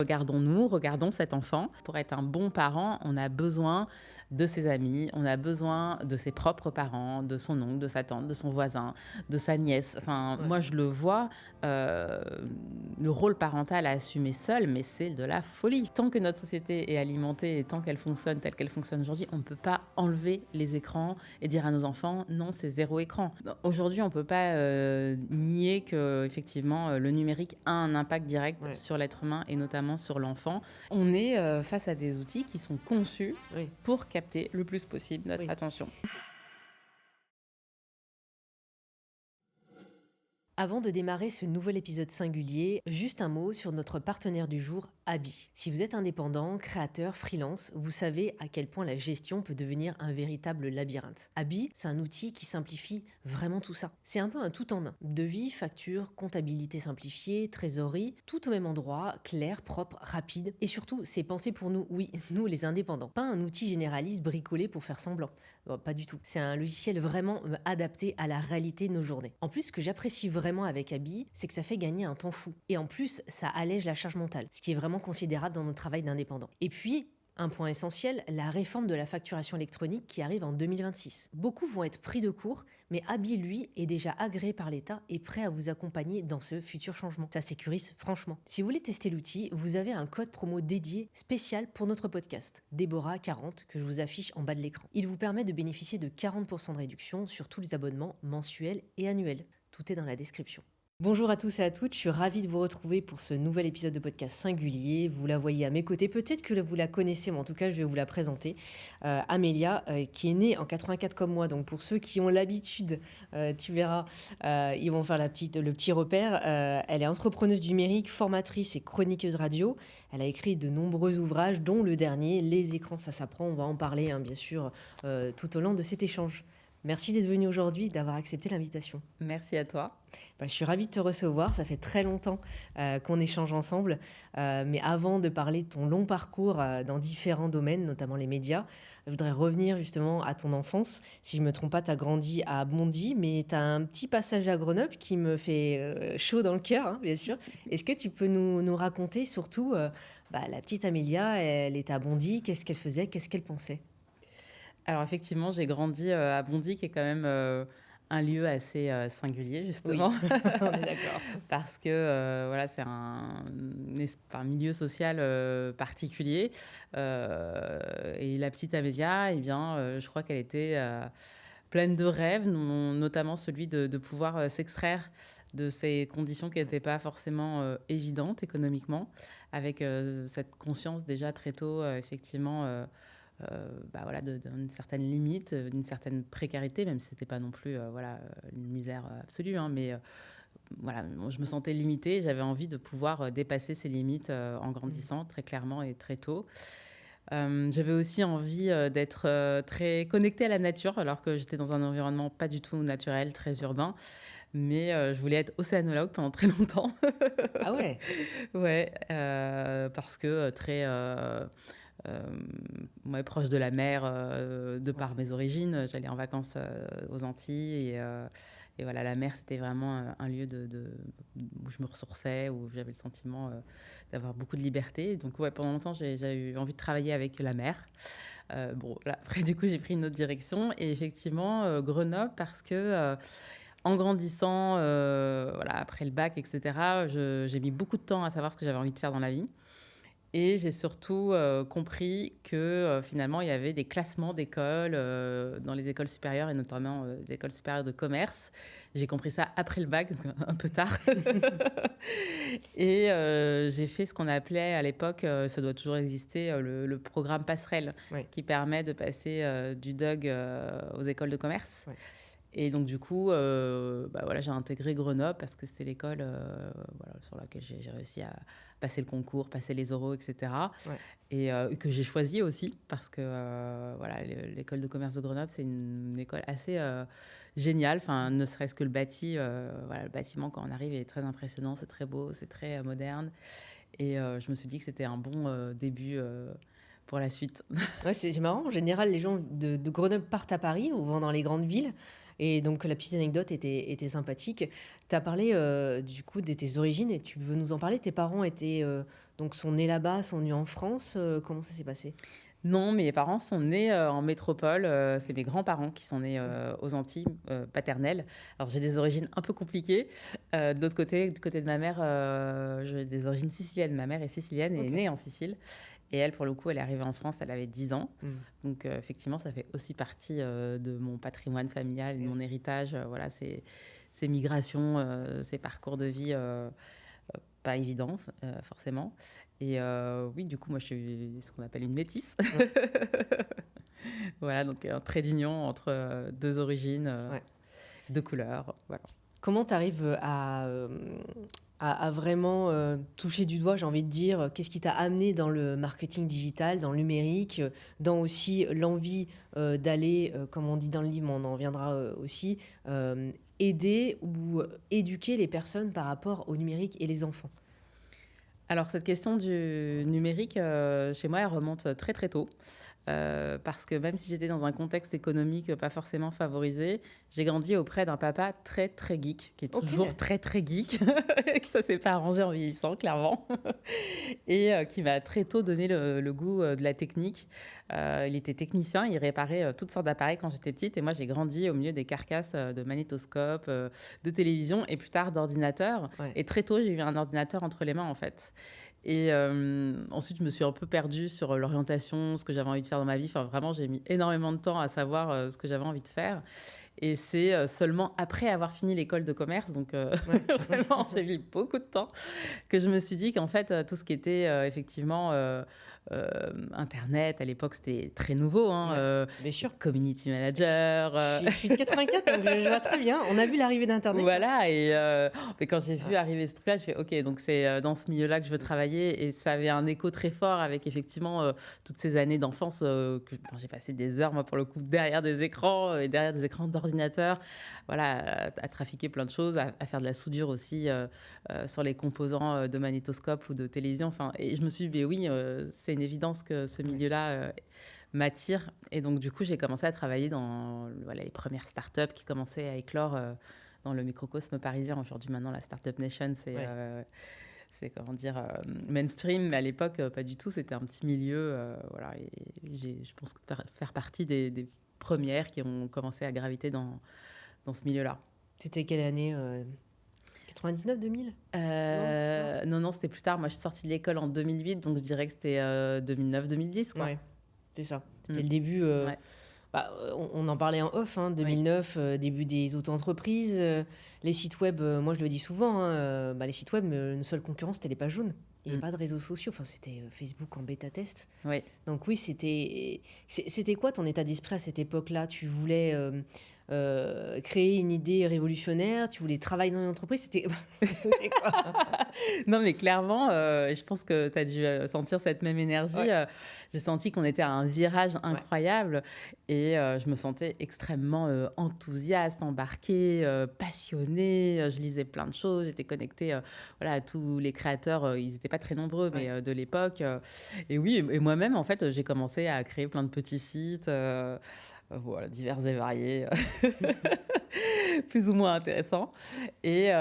Regardons-nous, regardons cet enfant. Pour être un bon parent, on a besoin de ses amis, on a besoin de ses propres parents, de son oncle, de sa tante, de son voisin, de sa nièce. Enfin, Ouais. moi, je le vois, euh, le rôle parental à assumer seul, mais c'est de la folie. Tant que notre société est alimentée et tant qu'elle fonctionne telle qu'elle fonctionne aujourd'hui, on ne peut pas enlever les écrans et dire à nos enfants, non, c'est zéro écran. Aujourd'hui, on ne peut pas nier que, effectivement, le numérique a un impact direct sur l'être humain et notamment sur l'enfant. On est face à des outils qui sont conçus pour capter le plus possible notre attention. Avant de démarrer ce nouvel épisode singulier, juste un mot sur notre partenaire du jour, Abi. Si vous êtes indépendant, créateur, freelance, vous savez à quel point la gestion peut devenir un véritable labyrinthe. Abi, c'est un outil qui simplifie vraiment tout ça. C'est un peu un tout en un. Devis, facture, comptabilité simplifiée, trésorerie, tout au même endroit, clair, propre, rapide. Et surtout, c'est pensé pour nous, oui, nous les indépendants. Pas un outil généraliste bricolé pour faire semblant. Bon, pas du tout. C'est un logiciel vraiment adapté à la réalité de nos journées. En plus, ce que j'apprécie vraiment avec Abi, c'est que ça fait gagner un temps fou. Et en plus, ça allège la charge mentale, ce qui est vraiment considérable dans notre travail d'indépendant. Et puis, un point essentiel, la réforme de la facturation électronique qui arrive en 2026. Beaucoup vont être pris de court, mais Abi, lui, est déjà agréé par l'État et prêt à vous accompagner dans ce futur changement. Ça sécurise franchement. Si vous voulez tester l'outil, vous avez un code promo dédié spécial pour notre podcast, Déborah40, que je vous affiche en bas de l'écran. Il vous permet de bénéficier de 40% de réduction sur tous les abonnements mensuels et annuels. Tout est dans la description. Bonjour à tous et à toutes, je suis ravie de vous retrouver pour ce nouvel épisode de podcast singulier. Vous la voyez à mes côtés, peut-être que vous la connaissez, mais en tout cas je vais vous la présenter. Amélia, qui est née en 84 comme moi, donc pour ceux qui ont l'habitude, tu verras, ils vont faire le petit repère. Elle est entrepreneuse numérique, formatrice et chroniqueuse radio. Elle a écrit de nombreux ouvrages, dont le dernier, Les écrans, ça s'apprend. On va en parler, bien sûr, tout au long de cet échange. Merci d'être venu aujourd'hui, d'avoir accepté l'invitation. Merci à toi. Je suis ravie de te recevoir, ça fait très longtemps qu'on échange ensemble, mais avant de parler de ton long parcours dans différents domaines, notamment les médias, je voudrais revenir justement à ton enfance. Si je ne me trompe pas, tu as grandi à Bondy, mais tu as un petit passage à Grenoble qui me fait chaud dans le cœur, hein, bien sûr. Est-ce que tu peux nous raconter surtout, la petite Amélia, elle est à Bondy, qu'est-ce qu'elle faisait, qu'est-ce qu'elle pensait ? Alors effectivement, j'ai grandi à Bondy, qui est quand même un lieu assez singulier, justement. Oui. On est d'accord. Parce que voilà, c'est un milieu social particulier. Et la petite Amélia, eh bien, je crois qu'elle était pleine de rêves, notamment celui de pouvoir s'extraire de ces conditions qui n'étaient pas forcément évidentes économiquement, avec cette conscience déjà très tôt, effectivement, voilà, d'une certaine limite, d'une certaine précarité, même si ce n'était pas non plus une misère absolue, hein, mais voilà, je me sentais limitée, j'avais envie de pouvoir dépasser ces limites en grandissant très clairement et très tôt. J'avais aussi envie d'être très connectée à la nature, alors que j'étais dans un environnement pas du tout naturel, très urbain. Mais je voulais être océanologue pendant très longtemps. Ah ouais. Ouais, parce que très proche de la mer, de par mes origines. J'allais en vacances aux Antilles et voilà, la mer, c'était vraiment un lieu où je me ressourçais, où j'avais le sentiment d'avoir beaucoup de liberté. Donc ouais, pendant longtemps, j'ai eu envie de travailler avec la mer. Bon, là, après, du coup, j'ai pris une autre direction. Et effectivement, Grenoble, parce que en grandissant, voilà, après le bac, etc., j'ai mis beaucoup de temps à savoir ce que j'avais envie de faire dans la vie. Et j'ai surtout compris que finalement, il y avait des classements d'écoles dans les écoles supérieures et notamment des écoles supérieures de commerce. J'ai compris ça après le bac, donc un peu tard. Et j'ai fait ce qu'on appelait à l'époque, ça doit toujours exister, le programme Passerelle, qui permet de passer du DUG aux écoles de commerce. Ouais. Et donc, du coup, voilà, j'ai intégré Grenoble parce que c'était l'école voilà, sur laquelle j'ai réussi à passer le concours, passer les oraux, etc. Ouais. Et que j'ai choisi aussi parce que voilà, l'école de commerce de Grenoble, c'est une école assez géniale. Enfin, ne serait-ce que le voilà, le bâtiment, quand on arrive, est très impressionnant, c'est très beau, c'est très moderne. Et je me suis dit que c'était un bon début pour la suite. Ouais, c'est marrant. En général, les gens de Grenoble partent à Paris ou vont dans les grandes villes. Et donc, la petite anecdote était sympathique. Tu as parlé du coup de tes origines et tu veux nous en parler. Tes parents donc sont nés là-bas, sont nés en France. Comment ça s'est passé? Non, mes parents sont nés, en métropole, c'est mes grands-parents qui sont nés, aux Antilles, paternelles. Alors j'ai des origines un peu compliquées, de l'autre côté, du côté de ma mère, j'ai des origines siciliennes. Ma mère est sicilienne et est Ok. née en Sicile et elle, pour le coup, elle est arrivée en France, elle avait 10 ans. Hmm. Donc effectivement, ça fait aussi partie, de mon patrimoine familial et de Et mon héritage, voilà, ces migrations, ces parcours de vie, pas évidents, forcément. Et oui, du coup, moi, je suis ce qu'on appelle une métisse. ouais, Voilà, donc un trait d'union entre, 2 origines, ouais. 2 couleurs, voilà. Comment tu arrives à vraiment toucher du doigt, j'ai envie de dire, qu'est-ce qui t'a amené dans le marketing digital, dans le numérique, dans aussi l'envie d'aller, comme on dit dans le livre, mais on en reviendra aussi, aider ou éduquer les personnes par rapport au numérique et les enfants? Alors cette question du numérique, chez moi, elle remonte très, très tôt. Parce que même si j'étais dans un contexte économique pas forcément favorisé, j'ai grandi auprès d'un papa très, très geek, qui est Ok, toujours très, très geek, et que ça s'est pas arrangé en vieillissant, clairement, et qui m'a très tôt donné le goût de la technique. Il était technicien, il réparait toutes sortes d'appareils quand j'étais petite, et moi j'ai grandi au milieu des carcasses de magnétoscopes, de télévision, et plus tard d'ordinateurs. ouais. Et très tôt, j'ai eu un ordinateur entre les mains, en fait. Et ensuite, je me suis un peu perdue sur l'orientation, ce que j'avais envie de faire dans ma vie. Enfin, vraiment, j'ai mis énormément de temps à savoir ce que j'avais envie de faire. Et c'est seulement après avoir fini l'école de commerce, donc Ouais. vraiment, j'ai mis beaucoup de temps, que je me suis dit qu'en fait, tout ce qui était effectivement Internet, à l'époque, c'était très nouveau, hein, Ouais, bien sûr. community manager. Je suis de 84, donc je vois très bien. On a vu l'arrivée d'Internet, hein. Voilà, et mais quand j'ai Ah, vu arriver ce truc-là, je fais: «OK, donc c'est, dans ce milieu-là que je veux travailler», et ça avait un écho très fort avec effectivement, toutes ces années d'enfance, que enfin, j'ai passé des heures, moi, pour le coup, derrière des écrans, et derrière des écrans d'ordinateur, voilà, à trafiquer plein de choses, à faire de la soudure aussi, sur les composants, de magnétoscope ou de télévision, enfin, et je me suis dit: «Beh oui, c'est une évidence que ce ouais. milieu-là, m'attire», et donc du coup, j'ai commencé à travailler dans, voilà, les premières startups qui commençaient à éclore, dans le microcosme parisien. Aujourd'hui, maintenant, la Startup Nation, Ouais. c'est comment dire, mainstream, mais à l'époque, pas du tout. C'était un petit milieu, voilà, et je pense que faire partie des premières qui ont commencé à graviter dans ce milieu-là. C'était quelle année 99, 2000? Non, plus tard? Non, non, c'était plus tard. Moi, je suis sortie de l'école en 2008, donc je dirais que c'était 2009-2010, quoi. Ouais, c'est ça. C'était Mm. le début. Ouais, On en parlait en off, hein, oui, 2009, début des auto-entreprises. Les sites web, moi je le dis souvent, hein, les sites web, une seule concurrence, c'était les pages jaunes. Il n'y avait mm, pas de réseaux sociaux, enfin, c'était Facebook en bêta-test. oui. Donc oui, c'était quoi ton état d'esprit à cette époque-là? Tu voulais créer une idée révolutionnaire, tu voulais travailler dans une entreprise, c'était quoi? Non, mais clairement, je pense que tu as dû sentir cette même énergie. Ouais, J'ai senti qu'on était à un virage ouais, incroyable, et je me sentais extrêmement enthousiaste, embarquée, passionnée. Je lisais plein de choses, j'étais connectée, voilà, à tous les créateurs. Ils n'étaient pas très nombreux, mais ouais. de l'époque. Et oui, et moi-même, en fait, j'ai commencé à créer plein de petits sites, voilà, divers et variés, plus ou moins intéressants. Et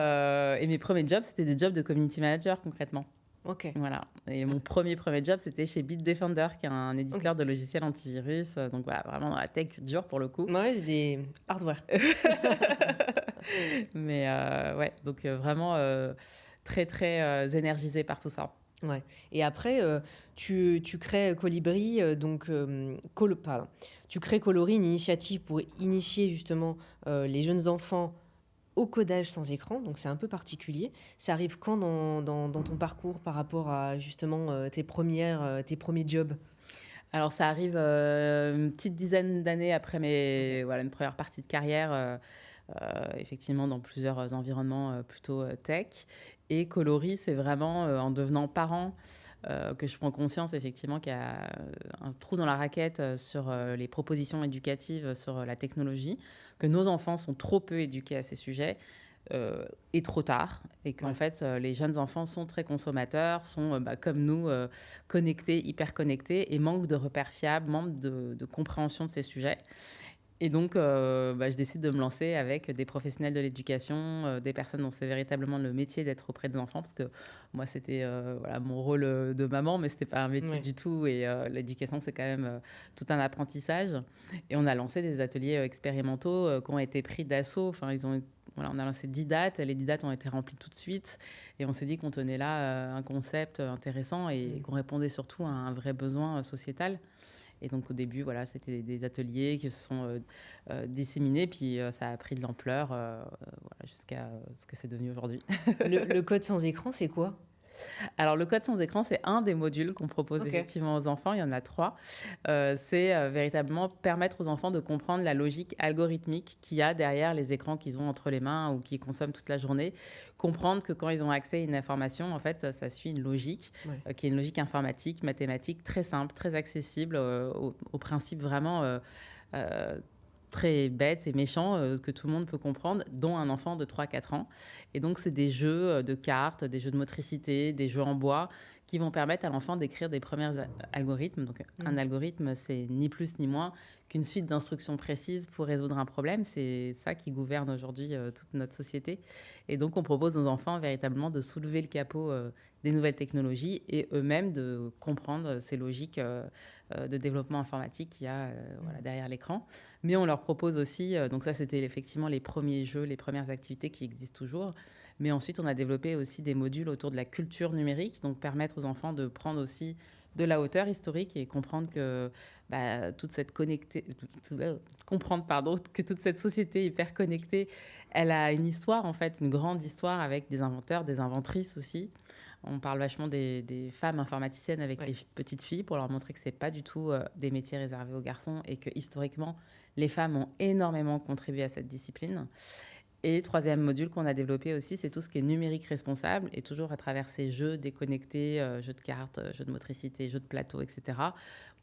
mes premiers jobs, c'était des jobs de community manager, concrètement. Ok, Voilà, et mon premier job, c'était chez Bitdefender, qui est un ok. éditeur de logiciels antivirus, donc voilà, vraiment dans la tech dure pour le coup. Ouais, c'est des hardware. Mais ouais, donc vraiment très, très énergisée par tout ça. Ouais. Et après, tu crées Colibri, donc pardon. Tu crées Coloris, une initiative pour initier justement les jeunes enfants au codage sans écran. Donc c'est un peu particulier. Ça arrive quand dans ton parcours par rapport à justement tes premiers jobs? Alors ça arrive une petite dizaine d'années après voilà, une première partie de carrière, effectivement dans plusieurs environnements plutôt tech. Et Coloris, c'est vraiment en devenant parent que je prends conscience effectivement qu'il y a un trou dans la raquette sur les propositions éducatives sur la technologie, que nos enfants sont trop peu éduqués à ces sujets, et trop tard, et qu'en Ouais. fait les jeunes enfants sont très consommateurs, sont comme nous, connectés, hyper connectés, et manquent de repères fiables, manquent de compréhension de ces sujets. Et donc, je décide de me lancer avec des professionnels de l'éducation, des personnes dont c'est véritablement le métier d'être auprès des enfants. Parce que moi, c'était voilà, mon rôle de maman, mais ce n'était pas un métier Ouais. du tout. Et l'éducation, c'est quand même tout un apprentissage. Et on a lancé des ateliers expérimentaux qui ont été pris d'assaut. Enfin, voilà, on a lancé 10 dates. Les 10 dates ont été remplies tout de suite. Et on s'est dit qu'on tenait là un concept intéressant et Mmh. qu'on répondait surtout à un vrai besoin sociétal. Et donc au début, voilà, c'était des ateliers qui se sont disséminés, puis ça a pris de l'ampleur voilà, jusqu'à ce que c'est devenu aujourd'hui. Le code sans écran, c'est quoi? Alors le code sans écran, c'est un des modules qu'on propose OK. effectivement aux enfants. Il y en a 3. C'est véritablement permettre aux enfants de comprendre la logique algorithmique qu'il y a derrière les écrans qu'ils ont entre les mains ou qu'ils consomment toute la journée. Comprendre que quand ils ont accès à une information, en fait, ça suit une logique Ouais. qui est une logique informatique, mathématique, très simple, très accessible, au principe vraiment euh, très bête et méchant que tout le monde peut comprendre, dont un enfant de 3 4 ans. Et donc, c'est des jeux de cartes, des jeux de motricité, des jeux en bois qui vont permettre à l'enfant d'écrire des premiers algorithmes. Donc, un Mmh. algorithme, c'est ni plus ni moins qu'une suite d'instructions précises pour résoudre un problème. C'est ça qui gouverne aujourd'hui toute notre société. Et donc, on propose aux enfants véritablement de soulever le capot des nouvelles technologies et eux-mêmes de comprendre ces logiques de développement informatique qu'il y a voilà, Mmh. derrière l'écran. Mais on leur propose aussi, donc ça c'était effectivement les premiers jeux, les premières activités qui existent toujours. Mais ensuite on a développé aussi des modules autour de la culture numérique, donc permettre aux enfants de prendre aussi de la hauteur historique et comprendre que toute cette comprendre pardon, que toute cette société hyper connectée, elle a une histoire en fait, une grande histoire avec des inventeurs, des inventrices aussi. On parle vachement des femmes informaticiennes avec Ouais. les petites filles pour leur montrer que c'est pas du tout des métiers réservés aux garçons et que historiquement, les femmes ont énormément contribué à cette discipline. Et troisième module qu'on a développé aussi, c'est tout ce qui est numérique responsable et toujours à travers ces jeux déconnectés, jeux de cartes, jeux de motricité, jeux de plateau, etc.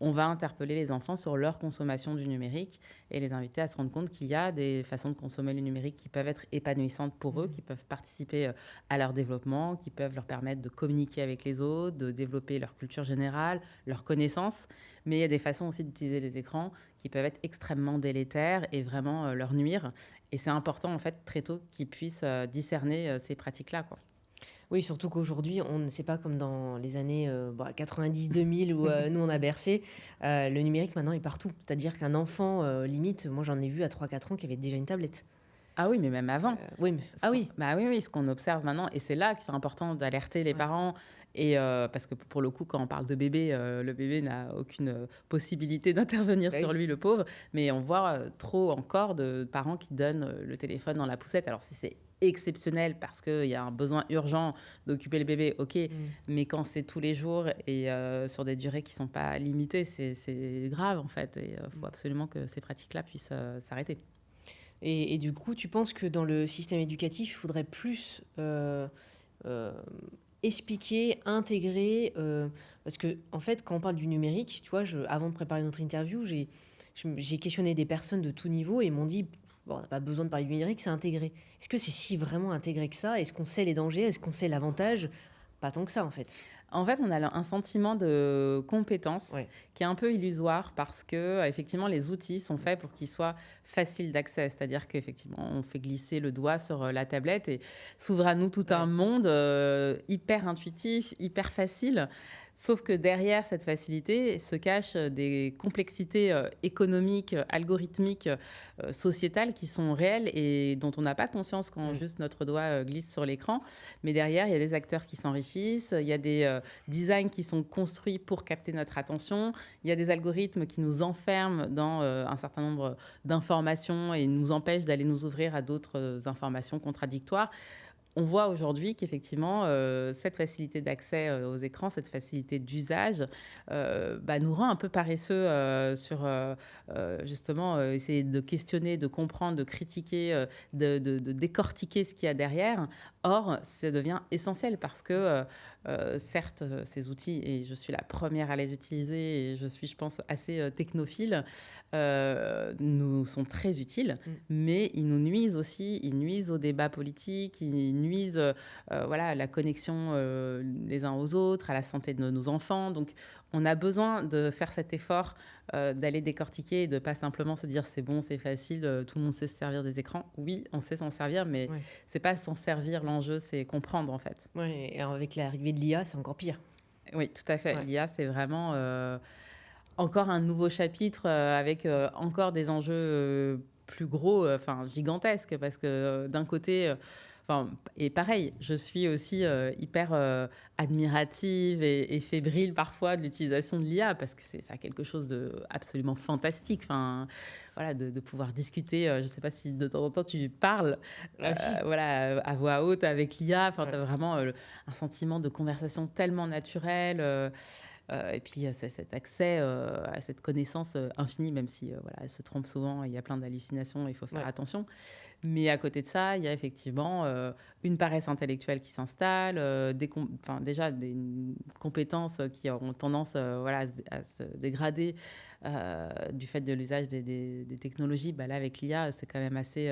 On va interpeller les enfants sur leur consommation du numérique et les inviter à se rendre compte qu'il y a des façons de consommer le numérique qui peuvent être épanouissantes pour eux, Mmh. qui peuvent participer à leur développement, qui peuvent leur permettre de communiquer avec les autres, de développer leur culture générale, leurs connaissances. Mais il y a des façons aussi d'utiliser les écrans qui peuvent être extrêmement délétères et vraiment leur nuire. Et c'est important, en fait, très tôt qu'ils puissent discerner ces pratiques-là, quoi. Oui, surtout qu'aujourd'hui, on ne sait pas comme dans les années 90-2000 où nous on a bercé, le numérique maintenant est partout. C'est-à-dire qu'un enfant, limite, moi j'en ai vu à 3-4 ans qui avait déjà une tablette. Ah oui, mais même avant. Oui, mais... Ah oui, Bah oui, oui, ce qu'on observe maintenant, et c'est là que c'est important d'alerter les ouais. parents. Et parce que pour le coup, quand on parle de bébé, le bébé n'a aucune possibilité d'intervenir Bah sur oui. lui, le pauvre. Mais on voit trop encore de parents qui donnent le téléphone dans la poussette. Alors si c'est exceptionnel parce qu'il y a un besoin urgent d'occuper le bébé, ok. Mm. Mais quand c'est tous les jours et sur des durées qui ne sont pas limitées, c'est grave en fait. Et il faut absolument que ces pratiques-là puissent s'arrêter. Et du coup, tu penses que dans le système éducatif, il faudrait plus euh, expliquer, intégrer, parce que en fait, quand on parle du numérique, tu vois, avant de préparer notre interview, j'ai questionné des personnes de tout niveau et ils m'ont dit, bon, on n'a pas besoin de parler du numérique, c'est intégré. Est-ce que c'est si vraiment intégré que ça? Est-ce qu'on sait les dangers? Est-ce qu'on sait l'avantage? Pas tant que ça, en fait. En fait, on a un sentiment de compétence Ouais. qui est un peu illusoire parce que effectivement, les outils sont faits pour qu'ils soient faciles d'accès. C'est-à-dire qu'effectivement, on fait glisser le doigt sur la tablette et s'ouvre à nous tout un Ouais. monde hyper intuitif, hyper facile. Sauf que derrière cette facilité se cachent des complexités économiques, algorithmiques, sociétales qui sont réelles et dont on n'a pas conscience quand Mm. juste notre doigt glisse sur l'écran. Mais derrière, il y a des acteurs qui s'enrichissent, il y a des designs qui sont construits pour capter notre attention, il y a des algorithmes qui nous enferment dans un certain nombre d'informations et nous empêchent d'aller nous ouvrir à d'autres informations contradictoires. On voit aujourd'hui qu'effectivement, cette facilité d'accès aux écrans, cette facilité d'usage, nous rend un peu paresseux sur justement essayer de questionner, de comprendre, de critiquer, de décortiquer ce qu'il y a derrière. Or, ça devient essentiel parce que, certes, ces outils, et je suis la première à les utiliser, et je suis, je pense, assez technophile, nous sont très utiles, Mm. mais ils nous nuisent aussi, ils nuisent au débat politique, ils nuisent voilà, à la connexion les uns aux autres, à la santé de nos enfants. Donc, on a besoin de faire cet effort d'aller décortiquer et de pas simplement se dire: «C'est bon, c'est facile, tout le monde sait se servir des écrans». Oui, on sait s'en servir, mais Ouais. c'est pas s'en servir l'enjeu, c'est comprendre, en fait. Ouais, et avec l'arrivée de l'IA, c'est encore pire. Oui, tout à fait. Ouais. L'IA, c'est vraiment, encore un nouveau chapitre, avec, encore des enjeux, plus gros, enfin gigantesques parce que, d'un côté, enfin et pareil, je suis aussi, hyper, admirative et fébrile parfois de l'utilisation de l'IA parce que ça a quelque chose d'absolument fantastique. Enfin, voilà, de pouvoir discuter, je ne sais pas si de temps en temps tu parles, Ah si. voilà, à voix haute avec l'IA. Enfin, tu Ouais. as vraiment, un sentiment de conversation tellement naturel, et puis, c'est cet accès, à cette connaissance, infinie, même si, voilà, elle se trompe souvent, il y a plein d'hallucinations, il faut faire Ouais. attention. Mais à côté de ça, il y a effectivement, une paresse intellectuelle qui s'installe, enfin, déjà des compétences qui ont tendance, voilà, à se dégrader, du fait de l'usage des technologies. Bah, là, avec l'IA, c'est quand même assez,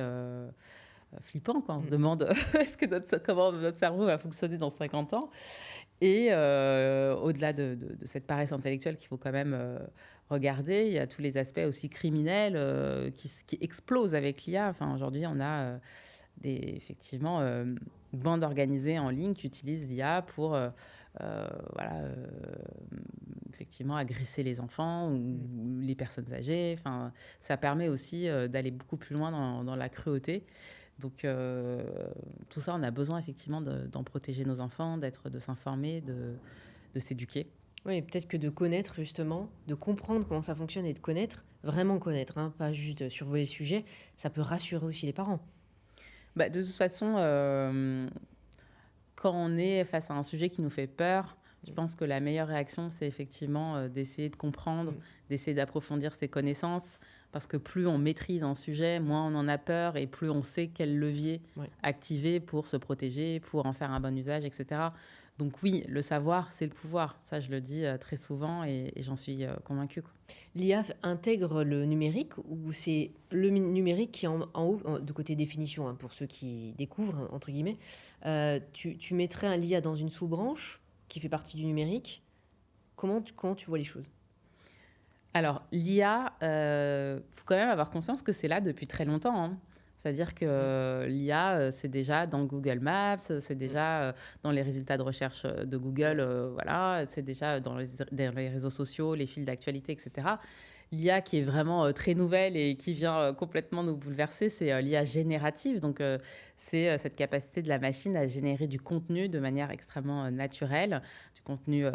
flippant, quoi. On se Mmh. demande est-ce que comment notre cerveau va fonctionner dans 50 ans? Et au-delà de cette paresse intellectuelle qu'il faut quand même, regarder, il y a tous les aspects aussi criminels, qui explosent avec l'IA. Enfin, aujourd'hui, on a, effectivement, bandes organisées en ligne qui utilisent l'IA pour, voilà, effectivement agresser les enfants Mmh. ou les personnes âgées. Enfin, ça permet aussi, d'aller beaucoup plus loin dans la cruauté. Donc, tout ça, on a besoin effectivement d'en protéger nos enfants, de s'informer, de s'éduquer. Oui, peut-être que de connaître justement, de comprendre comment ça fonctionne et de connaître, vraiment connaître, hein, pas juste survoler le sujet, ça peut rassurer aussi les parents. Bah, de toute façon, quand on est face à un sujet qui nous fait peur, je Mmh. pense que la meilleure réaction, c'est effectivement, d'essayer de comprendre, Mmh. d'essayer d'approfondir ses connaissances. Parce que plus on maîtrise un sujet, moins on en a peur et plus on sait quel levier Ouais. activer pour se protéger, pour en faire un bon usage, etc. Donc oui, le savoir, c'est le pouvoir. Ça, je le dis, très souvent et j'en suis, convaincue, quoi. L'IA intègre le numérique ou c'est le numérique qui est en haut, de côté définition, hein, pour ceux qui découvrent, entre guillemets. Tu mettrais un l'IA dans une sous-branche qui fait partie du numérique. Comment tu vois les choses? Alors, l'IA, faut quand même avoir conscience que c'est là depuis très longtemps, hein. C'est-à-dire Mmh. que l'IA, c'est déjà dans Google Maps, c'est Mmh. déjà, dans les résultats de recherche, de Google, Ouais. voilà, c'est déjà dans les réseaux sociaux, les fils d'actualité et cetera. L'IA qui est vraiment, très nouvelle et qui vient, complètement nous bouleverser, c'est, l'IA générative. Donc, c'est, cette capacité de la machine à générer du contenu de manière extrêmement, naturelle, du contenu,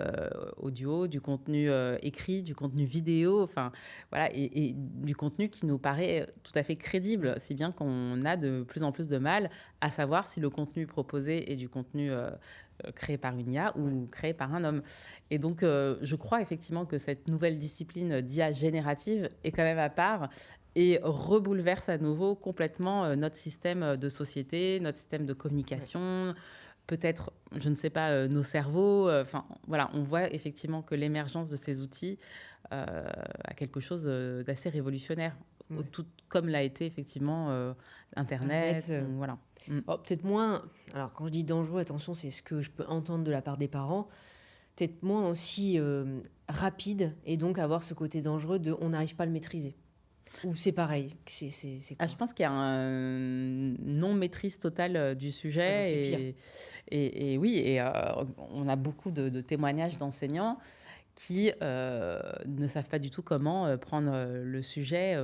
audio, du contenu, écrit, du contenu vidéo, enfin voilà et du contenu qui nous paraît, tout à fait crédible. Si bien qu'on a de plus en plus de mal à savoir si le contenu proposé est du contenu, créé par une IA Ouais. ou créé par un homme. Et donc, je crois effectivement que cette nouvelle discipline d'IA générative est quand même à part et rebouleverse à nouveau complètement, notre système, de société, notre système de Ouais. communication, peut-être, je ne sais pas, nos cerveaux, enfin, voilà, on voit effectivement que l'émergence de ces outils, a quelque chose, d'assez révolutionnaire, Ouais. tout comme l'a été effectivement, Internet, internet, voilà. Mmh. oh, peut-être moins. Alors, quand je dis dangereux, attention, c'est ce que je peux entendre de la part des parents. Peut-être moins aussi rapide et donc avoir ce côté dangereux de on n'arrive pas à le maîtriser. Ou c'est pareil, c'est Ah, quoi? je pense qu'il y a un non-maîtrise totale, du Ouais, donc c'est sujet pire. et oui et on a beaucoup de témoignages d'enseignants qui, ne savent pas du tout comment, prendre, le sujet,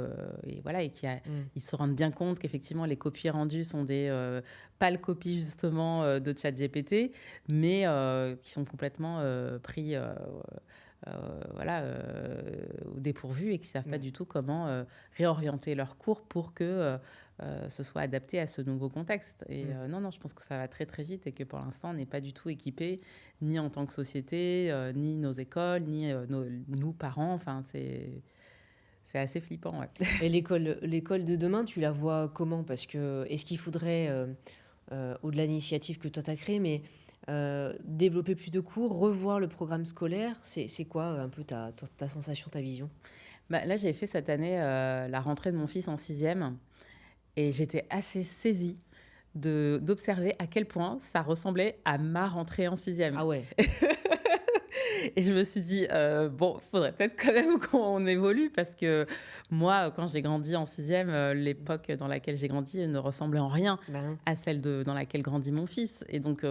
et voilà et Mmh. ils se rendent bien compte qu'effectivement les copies rendues sont des, pâles copies justement, de ChatGPT, mais qui sont complètement, pris, voilà, au dépourvu et qui savent pas Ouais. du tout comment, réorienter leurs cours pour que, ce soit adapté à ce nouveau contexte et Mmh. non, non, je pense que ça va très, très vite et que pour l'instant, on n'est pas du tout équipés, ni en tant que société, ni nos écoles, ni, nous parents, enfin, c'est assez flippant, ouais. Et l'école de demain, tu la vois comment? Parce que est-ce qu'il faudrait, au-delà de l'initiative que toi tu as créée, mais développer plus de cours, revoir le programme scolaire? C'est quoi, un peu ta sensation, ta vision? Bah, là, j'ai fait cette année, la rentrée de mon fils en sixième et j'étais assez saisie d'observer à quel point ça ressemblait à ma rentrée en sixième. Ah ouais. Et je me suis dit, bon, faudrait peut-être quand même qu'on évolue parce que moi, quand j'ai grandi en sixième, l'époque dans laquelle j'ai grandi ne ressemblait en rien Ben, à celle dans laquelle grandit mon fils. Et donc,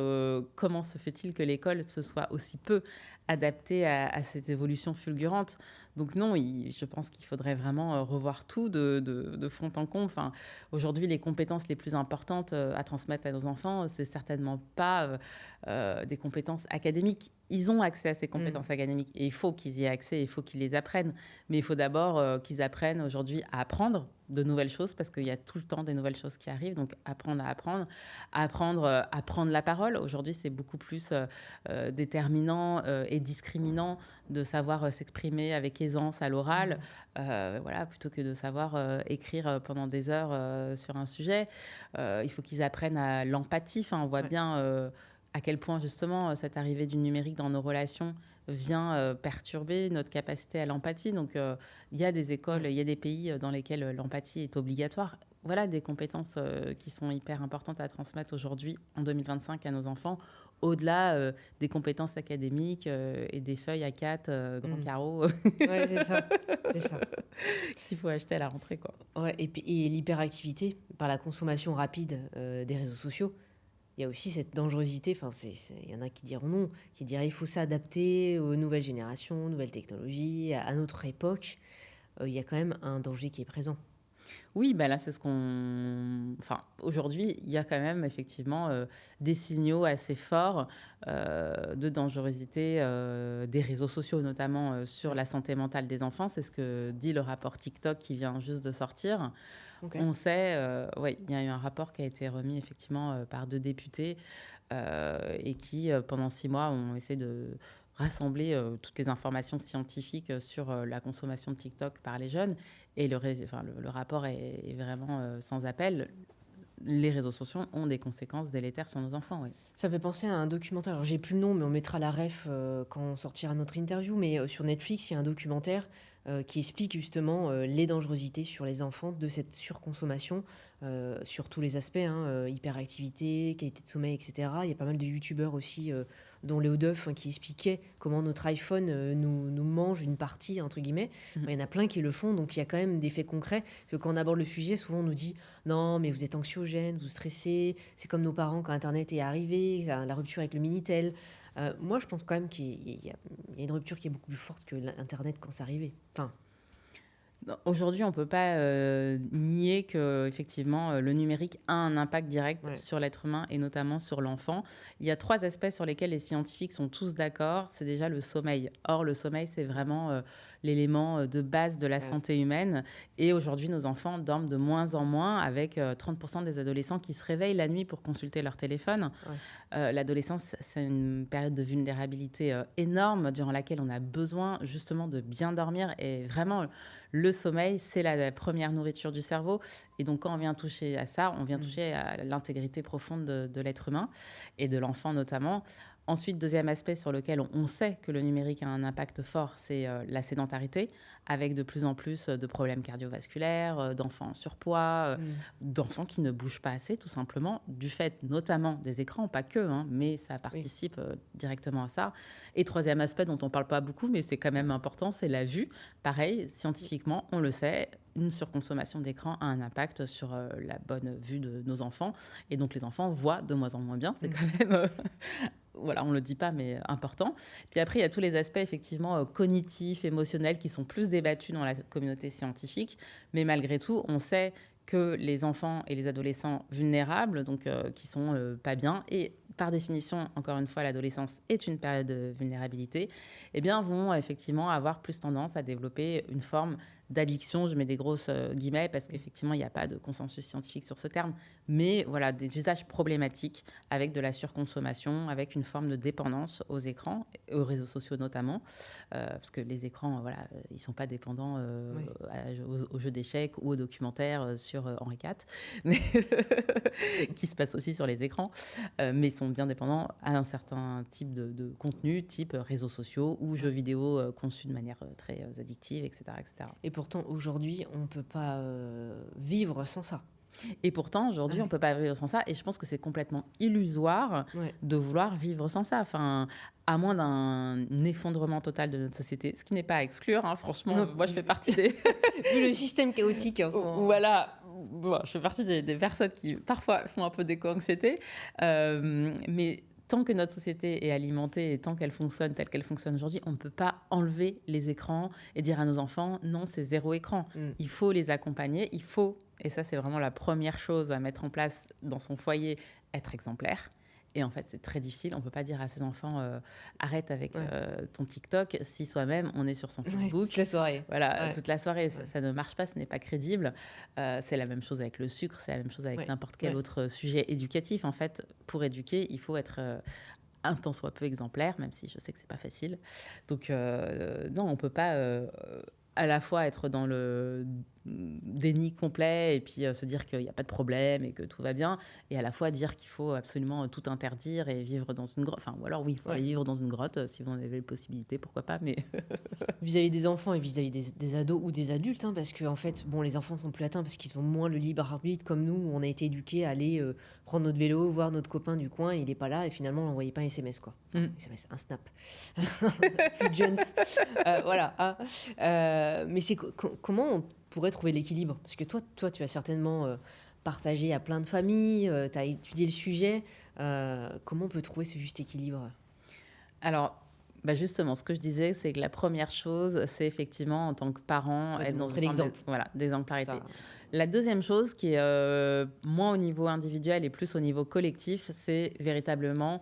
comment se fait-il que l'école se soit aussi peu adaptée à cette évolution fulgurante? Donc non, je pense qu'il faudrait vraiment revoir tout de fond en comble. Enfin, aujourd'hui, les compétences les plus importantes à transmettre à nos enfants, c'est certainement pas des compétences académiques. Ils ont accès à ces mmh, compétences académiques et il faut qu'ils y aient accès, il faut qu'ils les apprennent. Mais il faut d'abord qu'ils apprennent aujourd'hui à apprendre de nouvelles choses parce qu'il y a tout le temps des nouvelles choses qui arrivent. Donc apprendre à apprendre, à prendre la parole. Aujourd'hui, c'est beaucoup plus déterminant et discriminant de savoir s'exprimer avec aisance à l'oral, mmh, voilà, plutôt que de savoir écrire pendant des heures sur un sujet. Il faut qu'ils apprennent à l'empathie. Enfin, on voit ouais. bien à quel point justement cette arrivée du numérique dans nos relations vient perturber notre capacité à l'empathie. Donc, il y a des écoles, Ouais. il y a des pays dans lesquels l'empathie est obligatoire. Voilà des compétences qui sont hyper importantes à transmettre aujourd'hui, en 2025, à nos enfants, au-delà des compétences académiques et des feuilles A4, grand Mmh. carreau, Ouais, c'est ça, c'est ça. qu'il faut acheter à la rentrée, quoi. Ouais et puis et l'hyperactivité par la consommation rapide, des réseaux sociaux. Il y a aussi cette dangerosité, enfin il y en a qui diront non, qui diraient: «Il faut s'adapter aux nouvelles générations, aux nouvelles technologies, à notre époque». Il y a quand même un danger qui est présent. Oui, bah là, c'est ce qu'on. Enfin, aujourd'hui, il y a quand même effectivement des signaux assez forts de dangerosité des réseaux sociaux, notamment sur Ouais. la santé mentale des enfants. C'est ce que dit le rapport TikTok qui vient juste de sortir. OK. On sait, oui, il y a eu un rapport qui a été remis effectivement par 2 députés et qui, pendant 6 mois, ont essayé de rassembler toutes les informations scientifiques sur la consommation de TikTok par les jeunes. Et enfin, le rapport est vraiment sans appel. Les réseaux sociaux ont des conséquences délétères sur nos enfants, oui. Ça me fait penser à un documentaire, alors j'ai plus le nom, mais on mettra la ref, quand on sortira notre interview, mais sur Netflix, il y a un documentaire, qui explique justement, les dangerosités sur les enfants de cette surconsommation, sur tous les aspects, hein, hyperactivité, qualité de sommeil et cetera. Il y a pas mal de youtubeurs aussi, dont Léo Duff, hein, qui expliquait comment notre iPhone, nous «mange une partie» entre guillemets. Mmh. Bah, il y en a plein qui le font, donc il y a quand même des faits concrets. Parce que quand on aborde le sujet, souvent on nous dit: «Non, mais vous êtes anxiogène, vous stressez, c'est comme nos parents quand internet est arrivé, la rupture avec le Minitel». Moi je pense quand même qu'il y a une rupture qui est beaucoup plus forte que l'internet quand c'est arrivé. Enfin, Non, aujourd'hui, on ne peut pas nier que effectivement, le numérique a un impact direct ouais, sur l'être humain et notamment sur l'enfant. Il y a 3 aspects sur lesquels les scientifiques sont tous d'accord. C'est déjà le sommeil. Or, le sommeil, c'est vraiment l'élément de base de la ouais, santé humaine. Et aujourd'hui, nos enfants dorment de moins en moins, avec 30% des adolescents qui se réveillent la nuit pour consulter leur téléphone. ouais, L'adolescence, c'est une période de vulnérabilité énorme durant laquelle on a besoin justement de bien dormir. Et vraiment, le sommeil, c'est la première nourriture du cerveau. Et donc, quand on vient toucher à ça, on vient mmh, toucher à l'intégrité profonde de l'être humain et de l'enfant notamment. Ensuite, deuxième aspect sur lequel on sait que le numérique a un impact fort, c'est la sédentarité, avec de plus en plus de problèmes cardiovasculaires, d'enfants en surpoids, mmh, d'enfants qui ne bougent pas assez, tout simplement, du fait notamment des écrans, pas que, hein, mais ça oui, participe directement à ça. Et troisième aspect dont on ne parle pas beaucoup, mais c'est quand même important, c'est la vue. Pareil, scientifiquement, on le sait, une surconsommation d'écran a un impact sur la bonne vue de nos enfants. Et donc, les enfants voient de moins en moins bien. C'est mmh, quand même, voilà, on ne le dit pas, mais important. Puis après, il y a tous les aspects, effectivement, cognitifs, émotionnels, qui sont plus débattus dans la communauté scientifique. Mais malgré tout, on sait que les enfants et les adolescents vulnérables, donc qui sont pas bien, et par définition, encore une fois, l'adolescence est une période de vulnérabilité, eh bien, vont effectivement avoir plus tendance à développer une forme d'addiction. Je mets des grosses guillemets parce mmh. qu'effectivement, il n'y a pas de consensus scientifique sur ce terme, mais voilà, des usages problématiques avec de la surconsommation, avec une forme de dépendance aux écrans, aux réseaux sociaux notamment, parce que les écrans, voilà, ils ne sont pas dépendants Oui. aux jeux d'échecs ou aux documentaires sur Henri IV, mais qui se passent aussi sur les écrans, mais sont bien dépendants à un certain type de contenu, type réseaux sociaux ou jeux Ouais. vidéo conçus de manière très addictive, etc., etc. Et pourtant aujourd'hui, on ne peut pas, vivre sans ça. Et pourtant, aujourd'hui, on Ouais. ne peut pas vivre sans ça. Et je pense que c'est complètement illusoire Ouais. de vouloir vivre sans ça. Enfin, à moins d'un effondrement total de notre société, ce qui n'est pas à exclure, hein. Franchement, Non, moi, je fais partie des... vu le système chaotique en ce moment. Voilà, bon, je fais partie des personnes qui, parfois, font un peu d'éco-anxiété. Mais tant que notre société est alimentée et tant qu'elle fonctionne telle qu'elle fonctionne aujourd'hui, on ne peut pas enlever les écrans et dire à nos enfants, non, c'est zéro écran. Mm. Il faut les accompagner, il faut, et ça c'est vraiment la première chose à mettre en place dans son foyer, être exemplaire. Et en fait, c'est très difficile. On ne peut pas dire à ses enfants, arrête avec Ouais. ton TikTok, si soi-même, on est sur son Ouais, Facebook. toute la soirée. Voilà, Ouais. toute la soirée, ça, Ouais. ça ne marche pas, ce n'est pas crédible. C'est la même chose avec le sucre, c'est la même chose avec Ouais. n'importe quel Ouais. autre sujet éducatif. En fait, pour éduquer, il faut être un tant soit peu exemplaire, même si je sais que c'est pas facile. Donc, non, on peut pas à la fois être dans le déni complet et puis se dire qu'il n'y a pas de problème et que tout va bien, et à la fois dire qu'il faut absolument tout interdire et vivre dans une grotte. Enfin, ou alors oui, il faut Ouais. aller vivre dans une grotte si vous en avez la possibilité, pourquoi pas, mais Vis-à-vis des enfants et vis-à-vis des ados ou des adultes, hein, parce que en fait, bon, les enfants sont plus atteints parce qu'ils ont moins le libre arbitre, comme nous, où on a été éduqués à aller prendre notre vélo, voir notre copain du coin, et il est pas là, et finalement, on n'envoyait pas un SMS, quoi. Enfin, SMS, un snap. Plus jeunes. Voilà. Hein. Mais c'est comment on pourrait trouver l'équilibre? Parce que toi, tu as certainement partagé à plein de familles, tu as étudié le sujet. Comment on peut trouver ce juste équilibre? Alors, bah justement, ce que je disais, c'est que la première chose, c'est effectivement, en tant que parent, Ouais, de être dans montrer une forme l'exemple. voilà, d'exemplarité. Ça, La deuxième chose, qui est moins au niveau individuel et plus au niveau collectif, c'est véritablement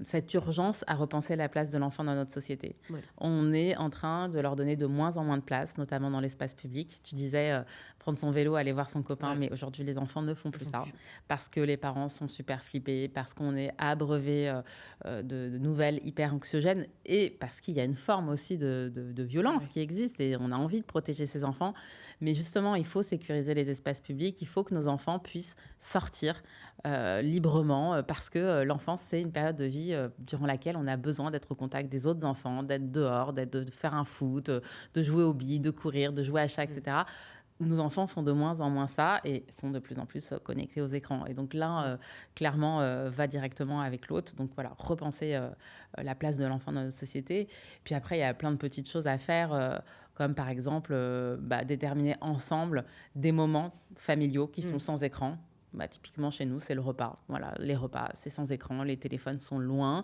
cette urgence à repenser la place de l'enfant dans notre société. ouais. On est en train de leur donner de moins en moins de place, notamment dans l'espace public. Tu disais prendre son vélo, aller voir son copain, Ouais. mais aujourd'hui, les enfants ne font plus Ils ça font plus. parce que les parents sont super flippés, parce qu'on est abreuvé de nouvelles hyper anxiogènes et parce qu'il y a une forme aussi de violence Ouais. qui existe et on a envie de protéger ses enfants. Mais justement, il faut sécuriser les espaces publics, il faut que nos enfants puissent sortir librement parce que l'enfance, c'est une période de vie durant laquelle on a besoin d'être au contact des autres enfants, d'être dehors, de faire un foot, de jouer au billes, de courir, de jouer à chat, etc. Nos enfants font de moins en moins ça et sont de plus en plus connectés aux écrans. Et donc l'un, clairement, va directement avec l'autre. Donc voilà, repenser la place de l'enfant dans notre société. Puis après, il y a plein de petites choses à faire, comme par exemple déterminer ensemble des moments familiaux qui sont sans écran. Bah, typiquement, chez nous, c'est le repas. Voilà, les repas, c'est sans écran, les téléphones sont loin.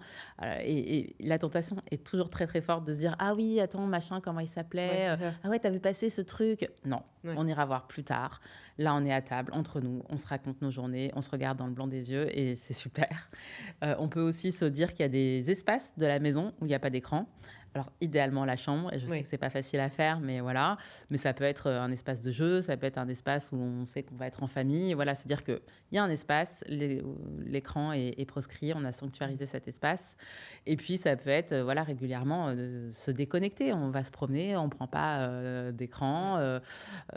Et la tentation est toujours très, très forte de se dire « Ah oui, attends, machin, comment il Ouais, s'appelait c'est ça. Ah ouais, t'as vu passer ce truc ?» Non, Ouais. on ira voir plus tard. Là, on est à table, entre nous, on se raconte nos journées, on se regarde dans le blanc des yeux et c'est super. On peut aussi se dire qu'il y a des espaces de la maison où il n'y a pas d'écran. Alors, idéalement, la chambre, et je sais Oui. que c'est pas facile à faire, mais voilà. Mais ça peut être un espace de jeu, ça peut être un espace où on sait qu'on va être en famille. Voilà, se dire qu'il y a un espace, où l'écran est proscrit, on a sanctuarisé cet espace. Et puis, ça peut être, voilà, régulièrement, de se déconnecter. On va se promener, on prend pas d'écran.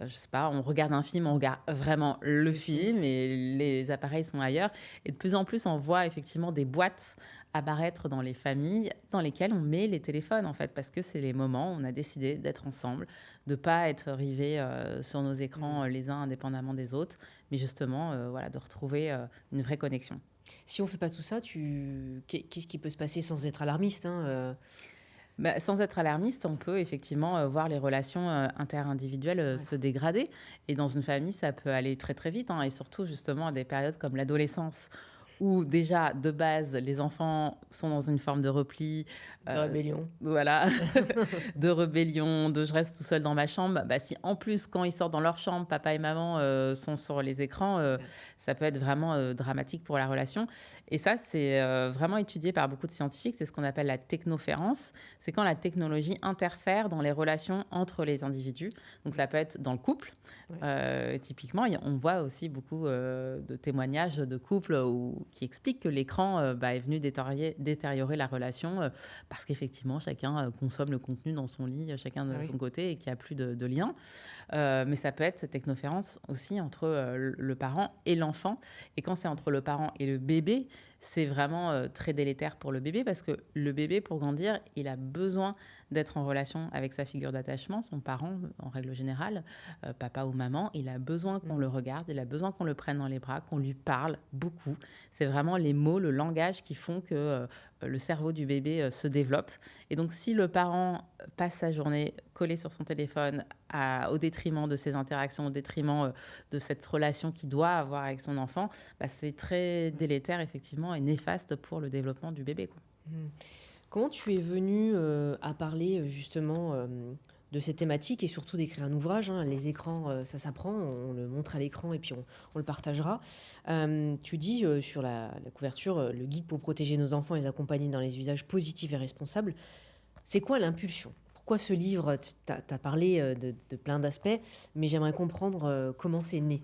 Je sais pas, on regarde un film, on regarde vraiment le film et les appareils sont ailleurs. Et de plus en plus, on voit effectivement des boîtes apparaître dans les familles dans lesquelles on met les téléphones, en fait, parce que c'est les moments où on a décidé d'être ensemble, de ne pas être rivés sur nos écrans les uns indépendamment des autres, mais justement, voilà, de retrouver une vraie connexion. Si on fait pas tout ça, qu'est-ce qui peut se passer sans être alarmiste, hein, Bah, sans être alarmiste, on peut effectivement voir les relations interindividuelles Ouais. se dégrader. Et dans une famille, ça peut aller très très vite, hein, et surtout justement à des périodes comme l'adolescence, où déjà, de base, les enfants sont dans une forme de repli, de rébellion. voilà, de rébellion, de je reste tout seul dans ma chambre. Bah, si en plus, quand ils sortent dans leur chambre, papa et maman sont sur les écrans, ça peut être vraiment dramatique pour la relation. Et ça, c'est vraiment étudié par beaucoup de scientifiques. C'est ce qu'on appelle la technoférence. C'est quand la technologie interfère dans les relations entre les individus. Donc, ça peut être dans le couple. Typiquement, on voit aussi beaucoup de témoignages de couples qui expliquent que l'écran est venu détériorer la relation parce qu'effectivement, chacun consomme le contenu dans son lit, chacun de son côté, et qu'il n'y a plus de lien. Mais ça peut être cette technoférence aussi entre le parent et l'enfant. Et quand c'est entre le parent et le bébé, c'est vraiment très délétère pour le bébé parce que le bébé, pour grandir, il a besoin d'être en relation avec sa figure d'attachement, son parent en règle générale, papa ou maman. Il a besoin qu'on Mmh. le regarde, il a besoin qu'on le prenne dans les bras, qu'on lui parle beaucoup. C'est vraiment les mots, le langage qui font que le cerveau du bébé se développe. Et donc, si le parent passe sa journée collé sur son téléphone au détriment de ses interactions, au détriment de cette relation qu'il doit avoir avec son enfant, bah, c'est très délétère effectivement et néfaste pour le développement du bébé, quoi. Mmh. Comment tu es venue, à parler, justement, de ces thématiques et surtout d'écrire un ouvrage, hein? Les écrans, ça s'apprend, on le montre à l'écran et puis on le partagera. Tu dis, sur la couverture, «Le guide pour protéger nos enfants et les accompagner dans les usages positifs et responsables». C'est quoi l'impulsion? Pourquoi ce livre? Tu as parlé, de plein d'aspects, mais j'aimerais comprendre, comment c'est né?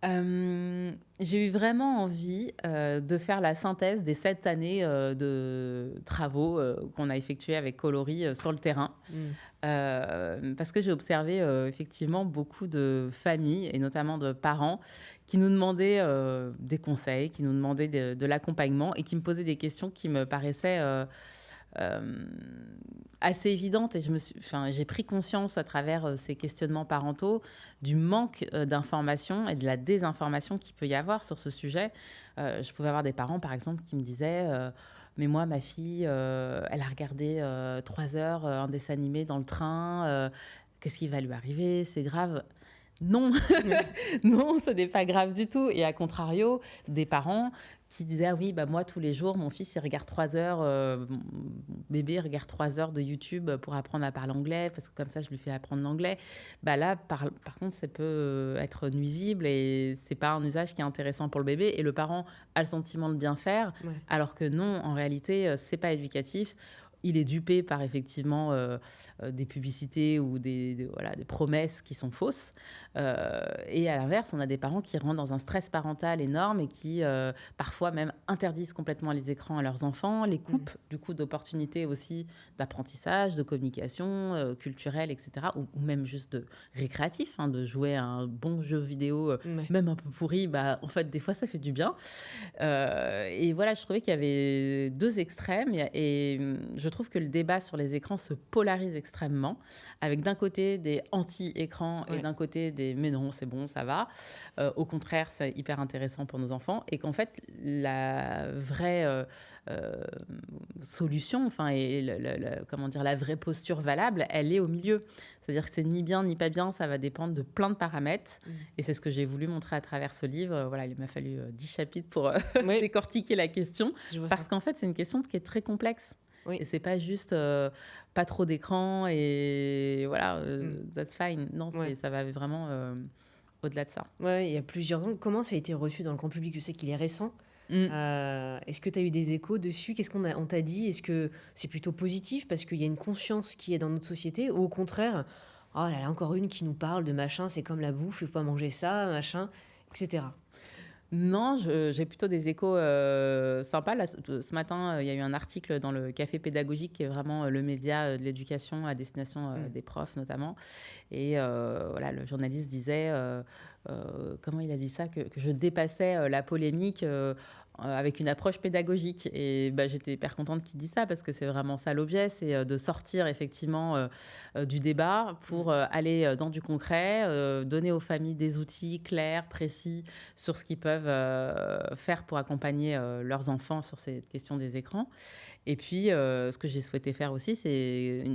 J'ai eu vraiment envie, de faire la synthèse des 7 années, de travaux, qu'on a effectués avec Coloris, sur le terrain. Mmh. Parce que j'ai observé, effectivement beaucoup de familles et notamment de parents qui nous demandaient, des conseils, qui nous demandaient de l'accompagnement et qui me posaient des questions qui me paraissaient, assez évidente et j'ai pris conscience à travers ces questionnements parentaux du manque d'information et de la désinformation qu'il peut y avoir sur ce sujet. Je pouvais avoir des parents, par exemple, qui me disaient mais moi, ma fille, elle a regardé 3 heures un dessin animé dans le train. Qu'est-ce qui va lui arriver? C'est grave. Non, non, ce n'est pas grave du tout. Et à contrario, des parents qui disaient: «Ah oui, bah, moi, tous les jours, mon fils, il regarde 3 heures, mon bébé regarde 3 heures de YouTube pour apprendre à parler anglais, parce que comme ça, je lui fais apprendre l'anglais». Bah, là, par contre, ça peut être nuisible et c'est pas un usage qui est intéressant pour le bébé et le parent a le sentiment de bien faire, Ouais. alors que non, en réalité, c'est pas éducatif. Il est dupé par effectivement, des publicités ou voilà, des promesses qui sont fausses. Et à l'inverse, on a des parents qui rentrent dans un stress parental énorme et qui, parfois même interdisent complètement les écrans à leurs enfants, les Mmh. coupent du coup d'opportunités aussi d'apprentissage, de communication, culturelle et cetera ou même juste de récréatif, hein, de jouer à un bon jeu vidéo, Ouais. même un peu pourri, bah, en fait, des fois, ça fait du bien. Et voilà, je trouvais qu'il y avait 2 extrêmes je trouve que le débat sur les écrans se polarise extrêmement avec d'un côté des anti-écrans et Ouais. d'un côté des: «Mais non, c'est bon, ça va». Au contraire, c'est hyper intéressant pour nos enfants et qu'en fait, la vraie, hem, solution, enfin et le comment dire? La vraie posture valable, elle est au milieu. C'est-à-dire que c'est ni bien ni pas bien, ça va dépendre de plein de paramètres Mmh. et c'est ce que j'ai voulu montrer à travers ce livre. Voilà, il m'a fallu 10 chapitres pour Oui, décortiquer la question, je vois ça. parce qu'en fait, c'est une question qui est très complexe. Oui. Et c'est pas juste pas trop d'écran et voilà, Mmh. that's fine. Non, Ouais. ça va vraiment au-delà de ça. Ouais, il y a plusieurs angles. Comment ça a été reçu dans le grand public? Je sais qu'il est récent. Mm. Est-ce que tu as eu des échos dessus? Qu'est-ce on t'a dit? Est-ce que c'est plutôt positif parce qu'il y a une conscience qui est dans notre société? Ou au contraire, oh là là, encore une qui nous parle de machin, c'est comme la bouffe, il faut pas manger ça, machin, etc. Non, j'ai plutôt des échos sympas. Là, ce matin, il y a eu un article dans le Café pédagogique, qui est vraiment le média de l'éducation à destination Mm. des profs notamment. Et voilà, le journaliste disait, comment il a dit ça, que je dépassais la polémique avec une approche pédagogique. Et bah, j'étais hyper contente qu'il dise ça parce que c'est vraiment ça l'objet, c'est de sortir effectivement du débat pour Mm. aller dans du concret, donner aux familles des outils clairs, précis sur ce qu'ils peuvent faire pour accompagner leurs enfants sur cette question des écrans. Et puis, ce que j'ai souhaité faire aussi, c'est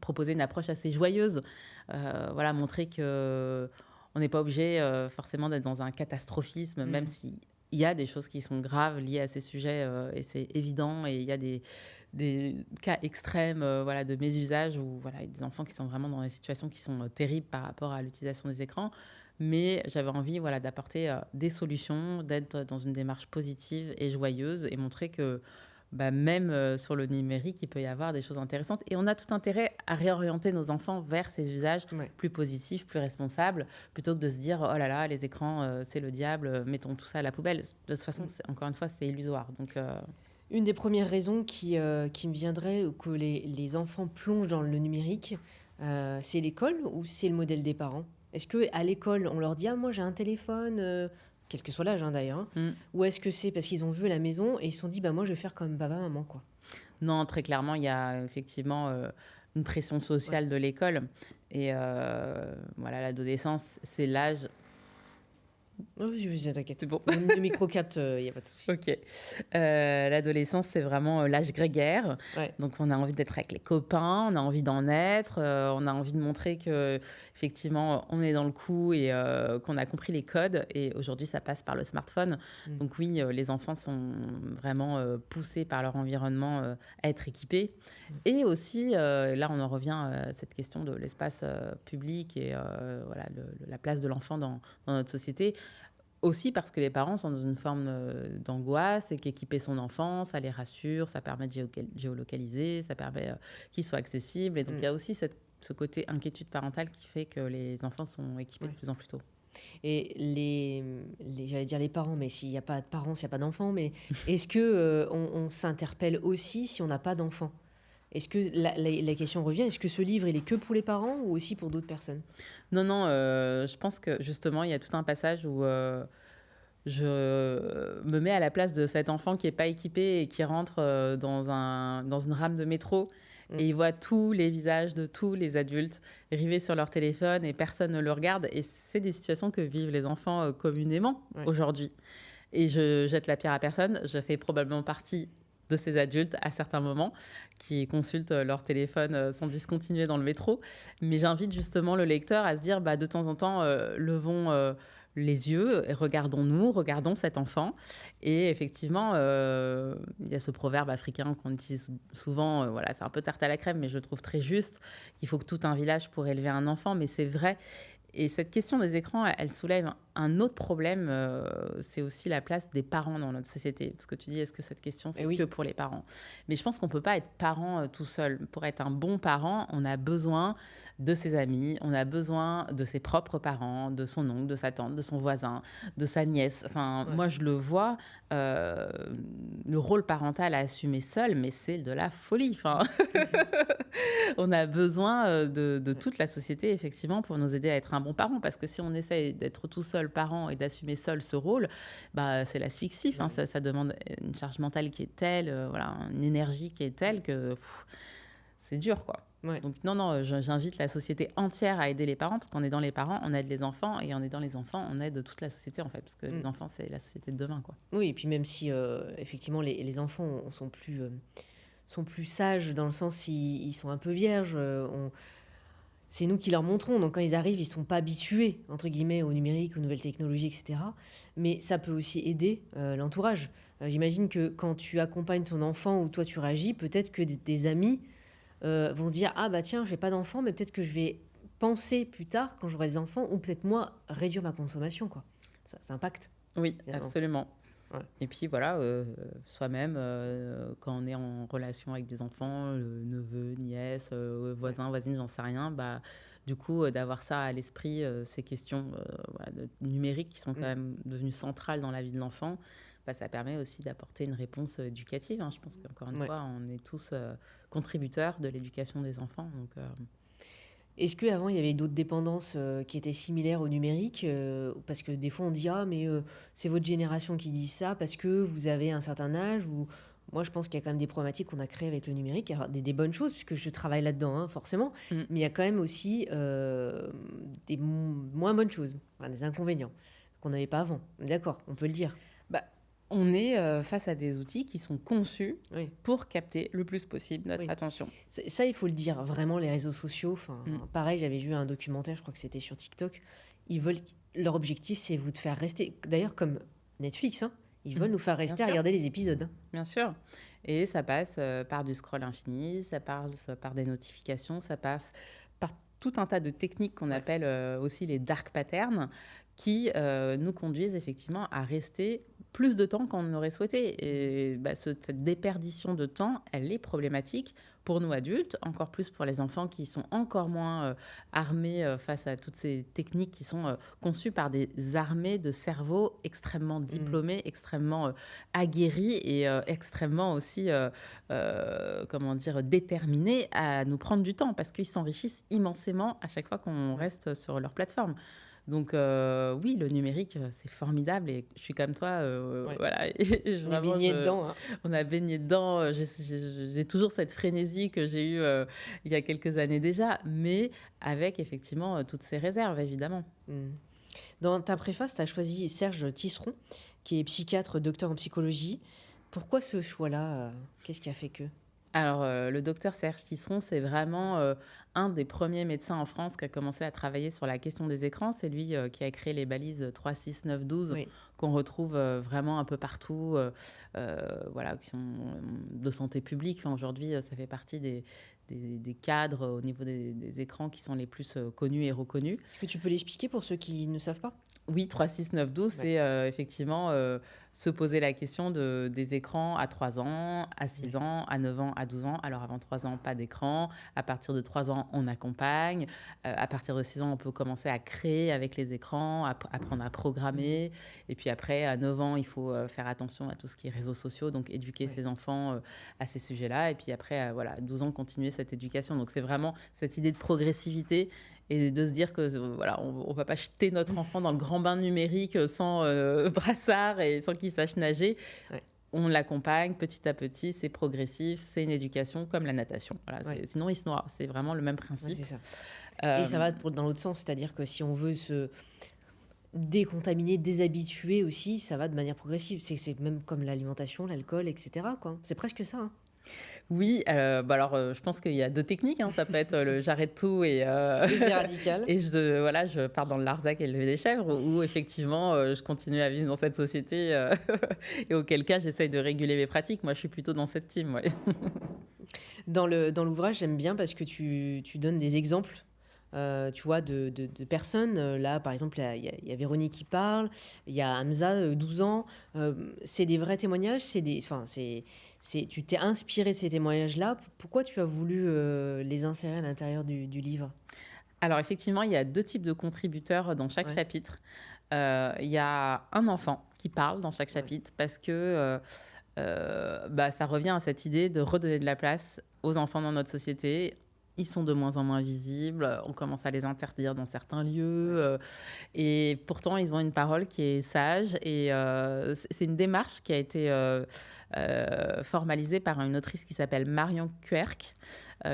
proposer une approche assez joyeuse. Voilà, montrer que on n'est pas obligé forcément d'être dans un catastrophisme, même Mm. s'il y a des choses qui sont graves liées à ces sujets, et c'est évident. Et il y a des cas extrêmes voilà, de mésusage où voilà, il y a des enfants qui sont vraiment dans des situations qui sont terribles par rapport à l'utilisation des écrans. Mais j'avais envie voilà, d'apporter des solutions, d'être dans une démarche positive et joyeuse et montrer que bah, même sur le numérique, il peut y avoir des choses intéressantes. Et on a tout intérêt à réorienter nos enfants vers ces usages Ouais. plus positifs, plus responsables, plutôt que de se dire, oh là là, les écrans, c'est le diable, mettons tout ça à la poubelle. De toute façon, Mm. encore une fois, c'est illusoire. Donc, Une des premières raisons qui me viendrait que les enfants plongent dans le numérique, c'est l'école ou c'est le modèle des parents? Est-ce que à l'école, on leur dit: «Ah moi j'ai un téléphone, quel que soit l'âge d'ailleurs, hein, Mm. ou est-ce que c'est parce qu'ils ont vu à la maison et ils se sont dit, bah moi je vais faire comme papa, maman, quoi. Non, très clairement, il y a effectivement une pression Ouais. sociale de l'école. Et voilà, l'adolescence, c'est l'âge. Oh, je t'inquiète. C'est bon. Le micro capte, il n'y a pas de souci. Ok. L'adolescence, c'est vraiment l'âge grégaire. Ouais. Donc, on a envie d'être avec les copains, on a envie d'en être, on a envie de montrer que effectivement, on est dans le coup et qu'on a compris les codes. Et aujourd'hui, ça passe par le smartphone. Mm. Donc oui, les enfants sont vraiment poussés par leur environnement à être équipés. Et aussi, là, on en revient à cette question de l'espace public et voilà, la place de l'enfant dans notre société. Aussi parce que les parents sont dans une forme d'angoisse et qu'équiper son enfant, ça les rassure, ça permet de géolocaliser, ça permet qu'il soit accessible. Et donc, il y a aussi ce côté inquiétude parentale qui fait que les enfants sont équipés de plus en plus tôt. Et j'allais dire les parents, mais s'il n'y a pas de parents, s'il n'y a pas d'enfants, mais est-ce que on s'interpelle aussi si on n'a pas d'enfants? Est-ce que la question revient, est-ce que ce livre, il est que pour les parents ou aussi pour d'autres personnes? Non, non, je pense que justement, il y a tout un passage où je me mets à la place de cet enfant qui n'est pas équipé et qui rentre dans une rame de métro. Et il voit tous les visages de tous les adultes rivés sur leur téléphone et personne ne le regarde. Et c'est des situations que vivent les enfants communément aujourd'hui. Et je jette la pierre à personne. Je fais probablement partie de ces adultes à certains moments qui consultent leur téléphone sans discontinuer dans le métro. Mais j'invite justement le lecteur à se dire, de temps en temps, levons les yeux, et regardons cet enfant. Et effectivement, il y a ce proverbe africain qu'on utilise souvent, voilà, c'est un peu tarte à la crème, mais je le trouve très juste, qu'il faut que tout un village pour élever un enfant, mais c'est vrai. Et cette question des écrans, elle soulève un autre problème, c'est aussi la place des parents dans notre société. Parce que tu dis, est-ce que cette question, c'est que pour les parents? Mais je pense qu'on ne peut pas être parent tout seul. Pour être un bon parent, on a besoin de ses amis, on a besoin de ses propres parents, de son oncle, de sa tante, de son voisin, de sa nièce. Enfin, moi, je le vois, le rôle parental à assumer seul, mais c'est de la folie. Enfin, on a besoin de toute la société, effectivement, pour nous aider à être un bon parent. Parce que si on essaye d'être tout seul parent et d'assumer seul ce rôle, c'est l'asphyxie. Enfin, ça demande une charge mentale qui est telle, voilà, une énergie qui est telle que c'est dur, quoi. Ouais. Donc non, j'invite la société entière à aider les parents, parce qu'en aidant les parents, on aide les enfants, et en aidant les enfants, on aide toute la société, en fait, parce que les enfants, c'est la société de demain, quoi. Oui, et puis même si, effectivement, les enfants sont plus sages, dans le sens ils sont un peu vierges, c'est nous qui leur montrons, donc quand ils arrivent, ils ne sont pas habitués, entre guillemets, au numérique, aux nouvelles technologies, etc. Mais ça peut aussi aider l'entourage. J'imagine que quand tu accompagnes ton enfant ou toi tu réagis, peut-être que des amis vont se dire, ah bah tiens, j'ai pas d'enfant, mais peut-être que je vais penser plus tard, quand j'aurai des enfants, ou peut-être moi, réduire ma consommation, quoi. Ça impacte. Oui, Évidemment. absolument. Ouais. Et puis voilà, soi-même, quand on est en relation avec des enfants, neveux, nièces, voisins, voisines, j'en sais rien, du coup, d'avoir ça à l'esprit, ces questions numériques qui sont quand même devenues centrales dans la vie de l'enfant, ça permet aussi d'apporter une réponse éducative, hein. Je pense qu'encore une fois, on est tous contributeurs de l'éducation des enfants. Donc, Est-ce qu'avant, il y avait d'autres dépendances qui étaient similaires au numérique parce que des fois, on dit « Ah, mais c'est votre génération qui dit ça parce que vous avez un certain âge » ou... Moi, je pense qu'il y a quand même des problématiques qu'on a créées avec le numérique. Alors, des bonnes choses, puisque je travaille là-dedans, hein, forcément. Mais il y a quand même aussi des moins bonnes choses, enfin, des inconvénients qu'on n'avait pas avant. D'accord, on peut le dire. On est face à des outils qui sont conçus pour capter le plus possible notre attention. Ça, il faut le dire. Vraiment, les réseaux sociaux, pareil, j'avais vu un documentaire, je crois que c'était sur TikTok. Leur objectif, c'est vous de faire rester... D'ailleurs, comme Netflix, hein, ils veulent nous faire rester à regarder les épisodes. Hein. Bien sûr. Et ça passe par du scroll infini, ça passe par des notifications, ça passe par tout un tas de techniques qu'on appelle aussi les dark patterns, qui nous conduisent effectivement à rester plus de temps qu'on aurait souhaité. Et cette déperdition de temps, elle est problématique pour nous adultes, encore plus pour les enfants qui sont encore moins armés face à toutes ces techniques qui sont conçues par des armées de cerveaux extrêmement diplômés, extrêmement aguerris et extrêmement aussi, déterminés à nous prendre du temps, parce qu'ils s'enrichissent immensément à chaque fois qu'on reste sur leur plateforme. Donc oui, le numérique, c'est formidable et je suis comme toi, Ouais, voilà on est baigné dedans, hein. on a baigné dedans, j'ai toujours cette frénésie que j'ai eue, il y a quelques années déjà, mais avec effectivement, toutes ces réserves évidemment. Mmh. Dans ta préface, tu as choisi Serge Tisseron, qui est psychiatre, docteur en psychologie. Pourquoi ce choix-là? Qu'est-ce qui a fait que? Alors, le docteur Serge Tisseron, c'est vraiment, un des premiers médecins en France qui a commencé à travailler sur la question des écrans. C'est lui, qui a créé les balises 3, 6, 9, 12 Oui, qu'on retrouve, vraiment un peu partout, voilà, qui sont, de santé publique. Enfin, aujourd'hui, ça fait partie des cadres au niveau des écrans qui sont les plus, connus et reconnus. est-ce que tu peux l'expliquer pour ceux qui ne savent pas? Oui, 3, 6, 9, 12, Ouais, c'est, effectivement, se poser la question des écrans à 3 ans, à 6 ouais, ans, à 9 ans, à 12 ans. Alors avant 3 ans, pas d'écran. À partir de 3 ans, on accompagne. À partir de 6 ans, on peut commencer à créer avec les écrans, apprendre à mmh, programmer. Et puis après, à 9 ans, il faut, faire attention à tout ce qui est réseaux sociaux, donc éduquer ouais. ses enfants, à ces sujets-là. Et puis après, voilà, à 12 ans, continuer cette éducation. Donc c'est vraiment cette idée de progressivité et de se dire que, voilà, on va pas jeter notre enfant dans le grand bain numérique, sans, brassard et sans qu'il sache nager. Ouais, On l'accompagne petit à petit, c'est progressif, c'est une éducation comme la natation. Voilà, ouais, sinon il se noie. C'est vraiment le même ouais, c'est principe. ça. Et ça Hem, va dans l'autre sens, c'est-à-dire que si on veut se décontaminer, déshabituer aussi, ça va de manière progressive. C'est même comme l'alimentation, l'alcool, et cetera, quoi. C'est presque ça, hein. oui, bah, alors, je pense qu'il y a 2 techniques, hein. Ça peut être, le j'arrête tout et Et c'est radical. et voilà, je pars dans le Larzac élever des chèvres ou effectivement, je continue à vivre dans cette société, et auquel cas j'essaye de réguler mes pratiques. Moi, je suis plutôt dans cette team, ouais. Dans l'ouvrage, j'aime bien parce que tu donnes des exemples, tu vois, de personnes. Là, par exemple, il y a Véronique qui parle, il y a Hamza, 12 ans. C'est des vrais témoignages, enfin, tu t'es inspiré de ces témoignages-là. Pourquoi tu as voulu les insérer à l'intérieur du livre? Alors effectivement, il y a 2 types de contributeurs dans chaque Ouais, chapitre. Il y a un enfant qui parle dans chaque ouais, chapitre parce que, bah, ça revient à cette idée de redonner de la place aux enfants dans notre société. Ils sont de moins en moins visibles, on commence à les interdire dans certains lieux, ouais. et pourtant ils ont une parole qui est sage et c'est une démarche qui a été, formalisée par une autrice qui s'appelle Marion Querc,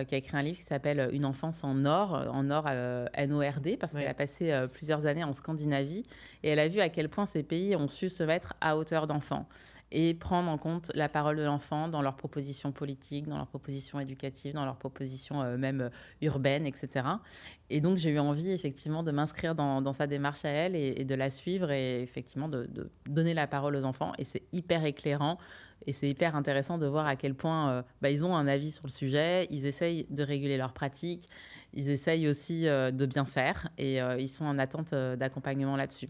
qui a écrit un livre qui s'appelle, Une enfance en or, Nord, parce qu'elle a Ouais. passé, plusieurs années en Scandinavie et elle a vu à quel point ces pays ont su se mettre à hauteur d'enfants et prendre en compte la parole de l'enfant dans leurs propositions politiques, dans leurs propositions éducatives, dans leurs propositions, même, urbaines et cetera. Et donc j'ai eu envie effectivement de m'inscrire dans sa démarche à elle et de la suivre et effectivement de donner la parole aux enfants et c'est hyper éclairant et c'est hyper intéressant de voir à quel point, bah, ils ont un avis sur le sujet, ils essayent de réguler leurs pratiques, ils essayent aussi, de bien faire et ils sont en attente, d'accompagnement là-dessus.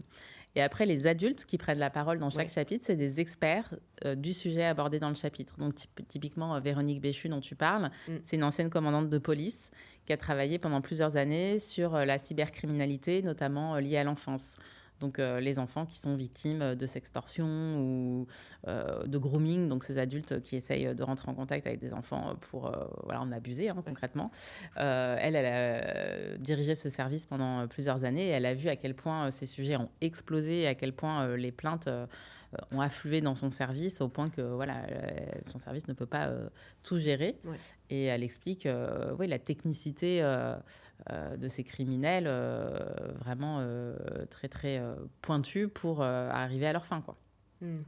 Et après, les adultes qui prennent la parole dans chaque Ouais. chapitre, c'est des experts, du sujet abordé dans le chapitre. Donc typiquement, Véronique Béchu dont tu parles, Mmh. c'est une ancienne commandante de police qui a travaillé pendant plusieurs années sur, la cybercriminalité, notamment, liée à l'enfance. Donc les enfants qui sont victimes, de sextorsion ou, de grooming, donc ces adultes qui essayent, de rentrer en contact avec des enfants, pour, voilà, en abuser, hein, Ouais. concrètement. Elle a dirigé ce service pendant, plusieurs années et elle a vu à quel point, ces sujets ont explosé et à quel point, les plaintes, ont afflué dans son service au point que, voilà, son service ne peut pas, tout gérer Ouais. et elle explique, oui, la technicité, de ces criminels, vraiment, très, très, pointue pour, arriver à leur fin, quoi. Mmh.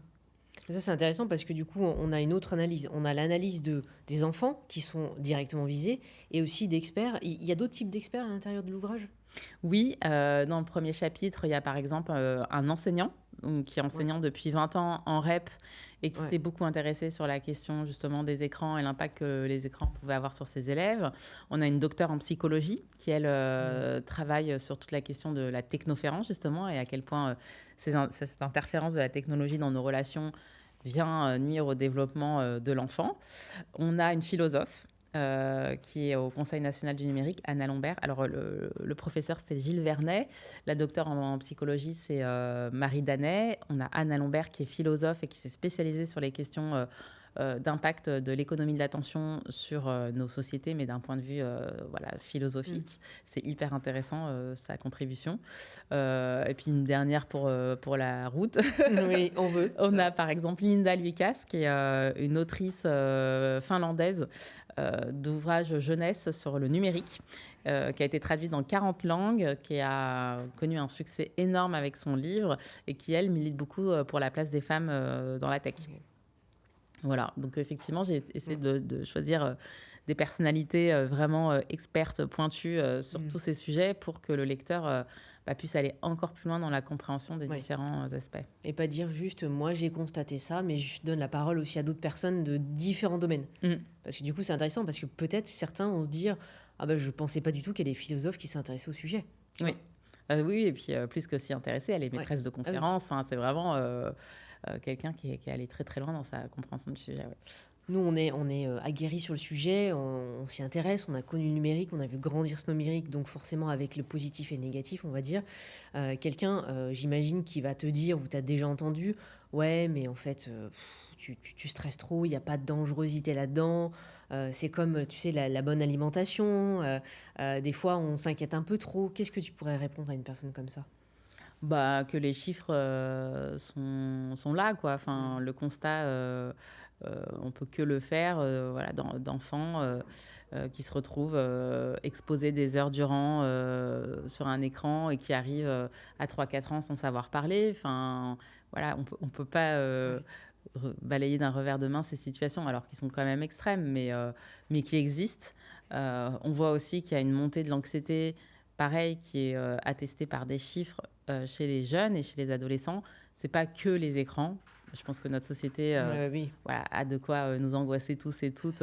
Ça, c'est intéressant parce que du coup, on a une autre analyse. On a l'analyse des enfants qui sont directement visés et aussi d'experts. Il y a d'autres types d'experts à l'intérieur de l'ouvrage? Oui, dans le premier chapitre, il y a par exemple, un enseignant, donc qui est Ouais, enseignant depuis 20 ans en REP et qui ouais. s'est beaucoup intéressé sur la question justement des écrans et l'impact que les écrans pouvaient avoir sur ses élèves. On a une docteure en psychologie qui, elle, Mmh. travaille sur toute la question de la technoférence justement et à quel point, cette interférence de la technologie dans nos relations vient, nuire au développement, de l'enfant. On a une philosophe, qui est au Conseil national du numérique, Anna Lombert. Alors, le professeur, c'était Gilles Vernet. La docteure en psychologie, c'est, Marie Danet. On a Anna Lombert qui est philosophe et qui s'est spécialisée sur les questions, d'impact de l'économie de l'attention sur nos sociétés, mais d'un point de vue voilà, philosophique. C'est hyper intéressant, sa contribution. Et puis une dernière pour la route. Oui, on veut. On a par exemple Linda Luikas, qui est une autrice finlandaise d'ouvrages jeunesse sur le numérique, qui a été traduite dans 40 langues, qui a connu un succès énorme avec son livre et qui, elle, milite beaucoup pour la place des femmes dans la tech. Voilà, donc effectivement, j'ai essayé de choisir des personnalités vraiment expertes, pointues sur tous ces sujets pour que le lecteur puisse aller encore plus loin dans la compréhension des différents aspects. Et pas dire juste, moi j'ai constaté ça, mais je donne la parole aussi à d'autres personnes de différents domaines. Parce que du coup, c'est intéressant, parce que peut-être certains vont se dire, ah ben je pensais pas du tout qu'il y a des philosophes qui s'intéressaient au sujet. Oui. Oui, et puis plus que s'y intéresser, elle est maîtresse de conférences. Enfin, c'est vraiment quelqu'un qui est allé très très loin dans sa compréhension du sujet. Ouais. Nous, on est aguerris sur le sujet, on s'y intéresse, on a connu le numérique, on a vu grandir ce numérique, donc forcément avec le positif et le négatif, on va dire. Quelqu'un, j'imagine, qui va te dire, ou tu as déjà entendu, ouais, mais en fait, tu stresses trop, il n'y a pas de dangerosité là-dedans. C'est comme, tu sais, la bonne alimentation. Des fois, on s'inquiète un peu trop. Qu'est-ce que tu pourrais répondre à une personne comme ça ? Que les chiffres sont là, quoi. Enfin, le constat... on peut que le faire voilà, d'enfants qui se retrouvent exposés des heures durant sur un écran et qui arrivent à 3-4 ans sans savoir parler. Enfin, voilà, on peut pas balayer d'un revers de main ces situations, alors qu'ils sont quand même extrêmes, mais qui existent. On voit aussi qu'il y a une montée de l'anxiété, pareil, qui est attestée par des chiffres chez les jeunes et chez les adolescents. C'est pas que les écrans. Je pense que notre société voilà, a de quoi nous angoisser tous et toutes,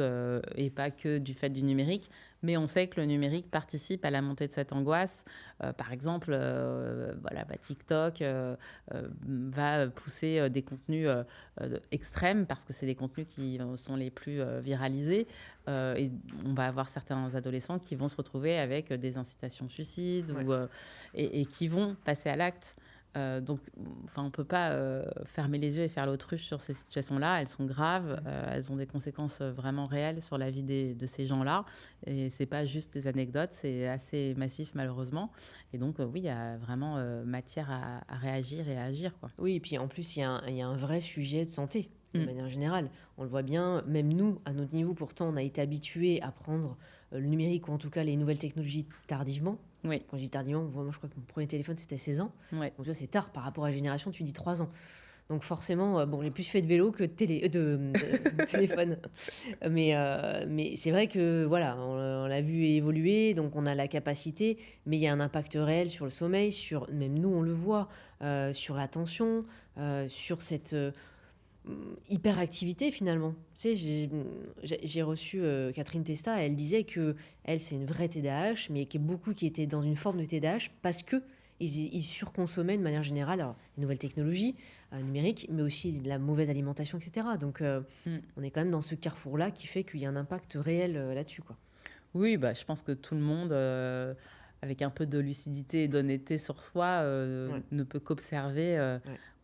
et pas que du fait du numérique. Mais on sait que le numérique participe à la montée de cette angoisse. Par exemple, TikTok va pousser des contenus extrêmes parce que c'est les contenus qui sont les plus viralisés. Et on va avoir certains adolescents qui vont se retrouver avec des incitations suicides et qui vont passer à l'acte. Donc, on ne peut pas fermer les yeux et faire l'autruche sur ces situations-là. Elles sont graves, elles ont des conséquences vraiment réelles sur la vie de ces gens-là. Et ce n'est pas juste des anecdotes, c'est assez massif malheureusement. Et donc, oui, il y a vraiment matière à réagir et à agir, quoi. Oui, et puis en plus, il y a un vrai sujet de santé, de manière générale. On le voit bien, même nous, à notre niveau, pourtant, on a été habitués à prendre le numérique, ou en tout cas les nouvelles technologies tardivement. Oui. Quand je dis tardivement, moi je crois que mon premier téléphone c'était 16 ans. Ouais. Donc tu vois, c'est tard par rapport à la génération, tu dis 3 ans. Donc forcément, j'ai plus fait de vélo que de téléphone. Mais c'est vrai que voilà, on l'a vu évoluer, donc on a la capacité, mais il y a un impact réel sur le sommeil, même nous on le voit, sur l'attention, sur cette hyperactivité finalement. Tu sais, j'ai reçu Catherine Testa, elle disait que elle c'est une vraie TDAH, mais qu'il y a beaucoup qui étaient dans une forme de TDAH parce que ils surconsommaient de manière générale alors, les nouvelles technologies numériques, mais aussi de la mauvaise alimentation, etc. Donc on est quand même dans ce carrefour-là qui fait qu'il y a un impact réel là-dessus, quoi. Oui, je pense que tout le monde, avec un peu de lucidité et d'honnêteté sur soi, ne peut qu'observer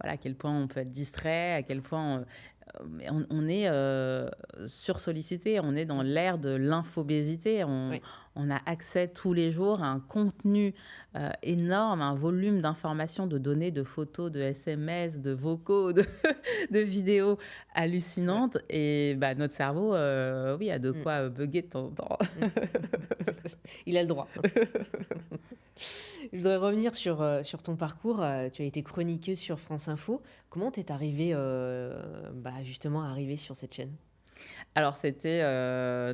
voilà, à quel point on peut être distrait, à quel point on est sursollicité, on est dans l'ère de l'infobésité. On a accès tous les jours à un contenu énorme, un volume d'informations, de données, de photos, de SMS, de vocaux, de vidéos hallucinantes. Et notre cerveau, oui, a de quoi bugger de temps en temps. Il a le droit. Je voudrais revenir sur ton parcours. Tu as été chroniqueuse sur France Info. Comment t'es arrivée justement arrivée sur cette chaîne ? Alors, c'était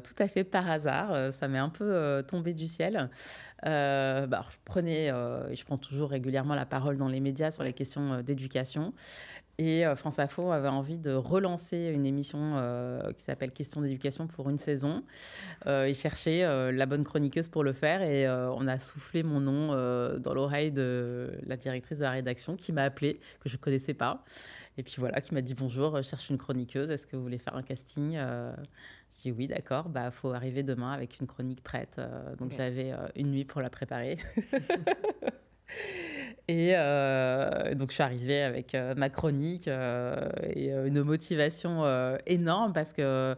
tout à fait par hasard. Ça m'est un peu tombé du ciel. Alors, je prends toujours régulièrement la parole dans les médias sur les questions d'éducation. Et France Info avait envie de relancer une émission qui s'appelle Questions d'éducation pour une saison. Ils cherchaient la bonne chroniqueuse pour le faire et on a soufflé mon nom dans l'oreille de la directrice de la rédaction qui m'a appelée, que je ne connaissais pas. Et puis voilà, qui m'a dit « Bonjour, je cherche une chroniqueuse, est-ce que vous voulez faire un casting ?» Je dis « Oui, d'accord, faut arriver demain avec une chronique prête. » Donc j'avais une nuit pour la préparer. Et donc je suis arrivée avec, ma chronique, et une motivation, énorme parce que,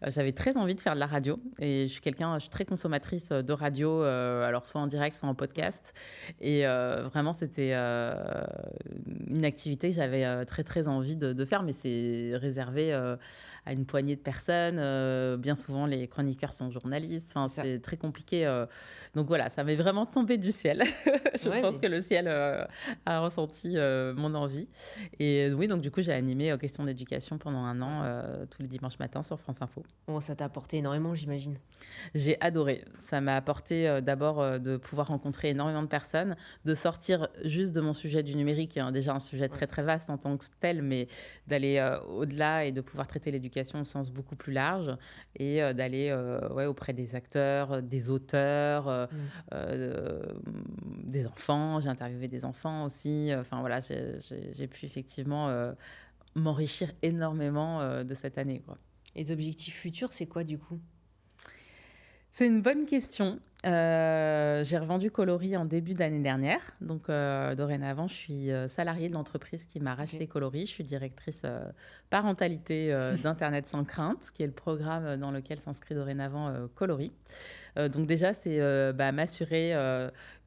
j'avais très envie de faire de la radio et je suis très consommatrice, de radio, alors soit en direct, soit en podcast et vraiment c'était, une activité que j'avais, très, très envie de faire mais c'est réservé, à une poignée de personnes, bien souvent les chroniqueurs sont journalistes, enfin C'est ça. c'est très compliqué, donc voilà, ça m'est vraiment tombé du ciel. Je Ouais, pense mais que le ciel, a ressenti, mon envie et oui, donc du coup, j'ai animé, Questions d'éducation pendant un ouais. an, tous les dimanches matins sur France Info. Bon, ça t'a apporté énormément, j'imagine. J'ai adoré. Ça m'a apporté, d'abord, de pouvoir rencontrer énormément de personnes, de sortir juste de mon sujet du numérique, qui est déjà un sujet Ouais. très, très vaste en tant que tel, mais d'aller, au-delà et de pouvoir traiter l'éducation au sens beaucoup plus large et d'aller, ouais, auprès des acteurs, des auteurs, Mmh. des enfants. J'ai interviewé des enfants aussi, enfin voilà, j'ai pu effectivement, m'enrichir énormément, de cette année, quoi. Les objectifs futurs, c'est quoi du coup? C'est une bonne question. J'ai revendu Coloris en début d'année dernière. Donc, dorénavant, je suis, salariée de l'entreprise qui m'a OK. racheté Coloris. Je suis directrice, parentalité, d'Internet sans crainte, qui est le programme, dans lequel s'inscrit dorénavant, Coloris. Donc déjà, c'est, m'assurer,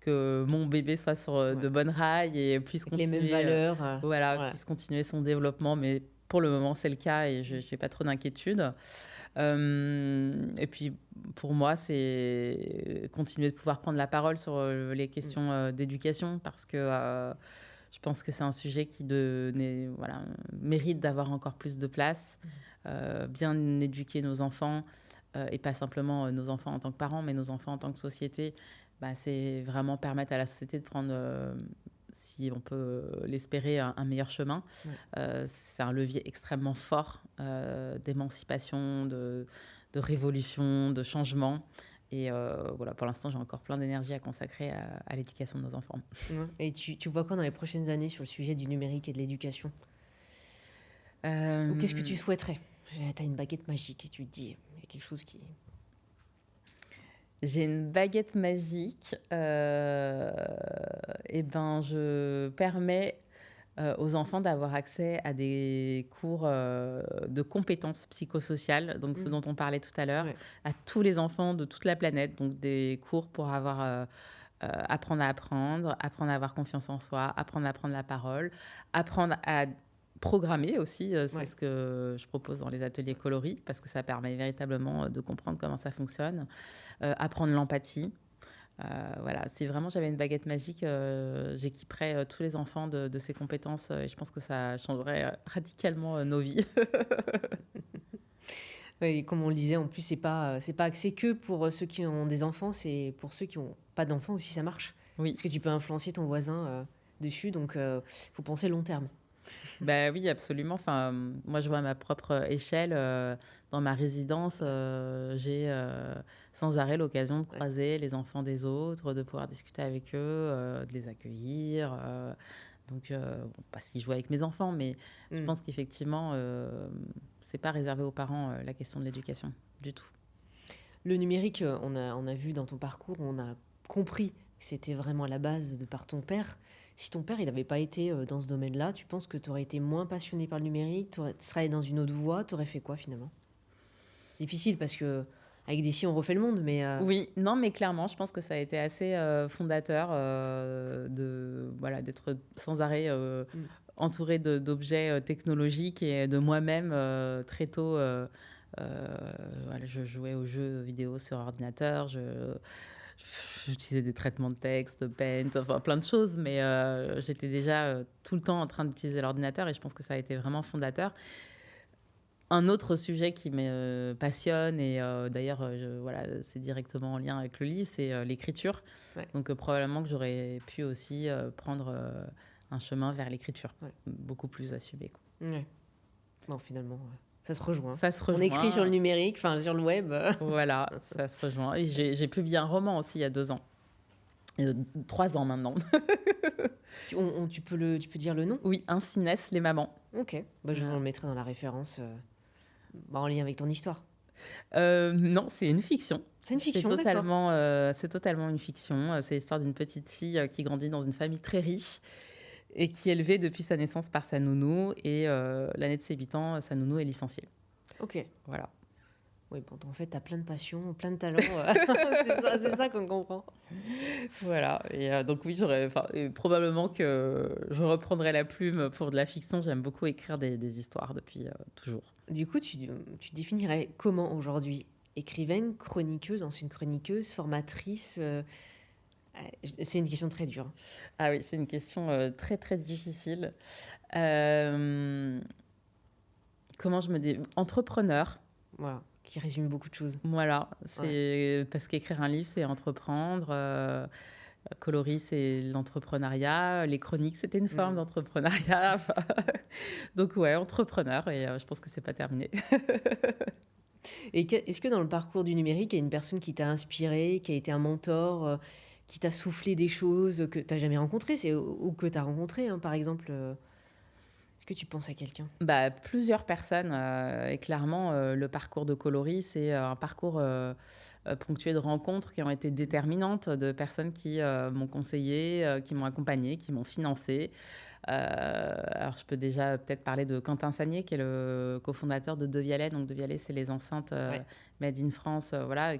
que mon bébé soit sur, Ouais. de bonnes rails et puisse Avec les mêmes continuer, valeurs, voilà, ouais. puisse continuer son développement. Mais pour le moment, c'est le cas et je n'ai pas trop d'inquiétude. Et puis pour moi, c'est continuer de pouvoir prendre la parole sur, les Mmh. questions, d'éducation parce que, je pense que c'est un sujet qui voilà, mérite d'avoir encore plus de place. Mmh. Bien éduquer nos enfants, et pas simplement, nos enfants en tant que parents, mais nos enfants en tant que société, bah, c'est vraiment permettre à la société de prendre, si on peut, l'espérer, un meilleur chemin. Ouais. C'est un levier extrêmement fort, d'émancipation, de révolution, de changement et voilà, pour l'instant, j'ai encore plein d'énergie à consacrer à l'éducation de nos enfants. Ouais. Et tu vois quoi dans les prochaines années sur le sujet du numérique et de l'éducation? Ou qu'est-ce que tu Hem, souhaiterais? Tu as une baguette magique et tu te dis, il y a quelque chose qui... j'ai une baguette magique, et ben, je permets aux enfants d'avoir accès à des cours, de compétences psychosociales, donc ce Mmh. dont on parlait tout à l'heure, Ouais. à tous les enfants de toute la planète. Donc des cours pour avoir, apprendre à apprendre, apprendre à avoir confiance en soi, apprendre à prendre la parole, apprendre à programmer aussi, c'est Ouais. ce que je propose dans les ateliers coloris parce que ça permet véritablement, de comprendre comment ça fonctionne, apprendre l'empathie. Voilà, si vraiment j'avais une baguette magique, j'équiperais, tous les enfants de ces compétences, et je pense que ça changerait, radicalement, nos vies. Ouais, et comme on le disait, en plus, c'est pas axé que pour ceux qui ont des enfants, c'est pour ceux qui ont pas d'enfants aussi, ça marche. Oui, Parce que tu peux influencer ton voisin dessus, donc faut penser long terme. bah, oui, absolument. Enfin, moi, je vois à ma propre échelle, dans ma résidence, j'ai, sans arrêt l'occasion de Ouais. croiser les enfants des autres, de pouvoir discuter avec eux, de les accueillir, donc bon, pas si je joue avec mes enfants, mais je Mm. pense qu'effectivement, c'est pas réservé aux parents, la question de l'éducation, du tout. Le numérique, on a vu dans ton parcours, on a compris que c'était vraiment à la base de par ton père. Si ton père, il n'avait pas été dans ce domaine-là, tu penses que tu aurais été moins passionné par le numérique, tu serais dans une autre voie, tu aurais fait quoi finalement? C'est difficile parce que avec des si on refait le monde, mais Oui, non, mais clairement, je pense que ça a été assez, fondateur, de voilà, d'être sans arrêt, mm, entourée d'objets, technologiques et de moi-même, très tôt, heu, voilà, je jouais aux jeux vidéo sur ordinateur, j'utilisais des traitements de texte, Paint, enfin plein de choses, mais j'étais déjà, tout le temps en train d'utiliser l'ordinateur et je pense que ça a été vraiment fondateur. Un autre sujet qui me passionne et d'ailleurs, voilà, c'est directement en lien avec le livre, c'est, l'écriture. ouais, Donc probablement que j'aurais pu aussi, prendre, un chemin vers l'écriture, ouais, beaucoup plus assumé, quoi. ouais. Bon, finalement, ça se rejoint. Ça se On écrit sur le rejoint, numérique, enfin sur le web. voilà, ça se rejoint et j'ai publié un roman aussi il y a 2 ans, 3 ans maintenant. Tu peux dire le nom? Oui, Ainsi naissent les mamans. Ok, bah, je vous Voilà. le mettrai dans la référence, bah, en lien avec ton histoire. Non, c'est une fiction. C'est une fiction, d'accord. C'est totalement une fiction. C'est l'histoire d'une petite fille qui grandit dans une famille très riche et qui est élevée depuis sa naissance par sa nounou. Et l'année de ses 8 ans, sa nounou est licenciée. Ok. Voilà. Oui, bon, en fait, tu as plein de passions, plein de talents. C'est ça qu'on comprend. Voilà. Et donc oui, probablement que je reprendrai la plume pour de la fiction. J'aime beaucoup écrire des histoires depuis toujours. Du coup, tu définirais comment aujourd'hui? Écrivaine, chroniqueuse, ancienne chroniqueuse, formatrice c'est une question très dure. Ah oui, c'est une question très très difficile. Euh, Comment je me dis? Entrepreneur. Voilà, qui résume beaucoup de choses. Voilà, c'est parce qu'écrire un livre, c'est entreprendre. Coloris, c'est l'entrepreneuriat. Les chroniques, c'était une forme d'entrepreneuriat. Enfin, donc ouais, entrepreneur. Et je pense que c'est pas terminé. Et est-ce que dans le parcours du numérique, il y a une personne qui t'a inspiré, qui a été un mentor, qui t'a soufflé des choses que tu n'as jamais rencontrées ou que tu as rencontrées, hein, par exemple est-ce que tu penses à quelqu'un? Bah, plusieurs personnes. Et clairement, le parcours de Coloris, c'est un parcours ponctué de rencontres qui ont été déterminantes, de personnes qui m'ont conseillé, qui m'ont accompagné, qui m'ont financé. Alors, je peux déjà peut-être parler de Quentin Sagné, qui est le cofondateur de Devialet. Donc, Devialet, c'est les enceintes Made in France, voilà,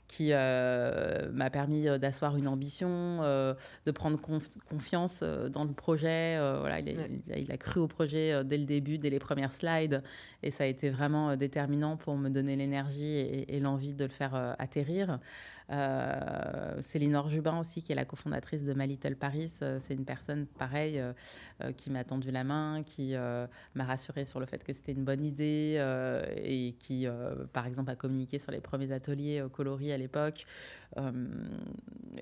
qui m'a permis d'asseoir une ambition, de prendre confiance dans le projet. Voilà, il a cru au projet dès le début, dès les premières slides. Et ça a été vraiment déterminant pour me donner l'énergie et l'envie de le faire atterrir. Céline Orjubin aussi, qui est la cofondatrice de My Little Paris. C'est une personne, pareil, qui m'a tendu la main, qui m'a rassurée sur le fait que c'était une bonne idée et qui, par exemple, a communiqué sur les premiers ateliers coloris à l'époque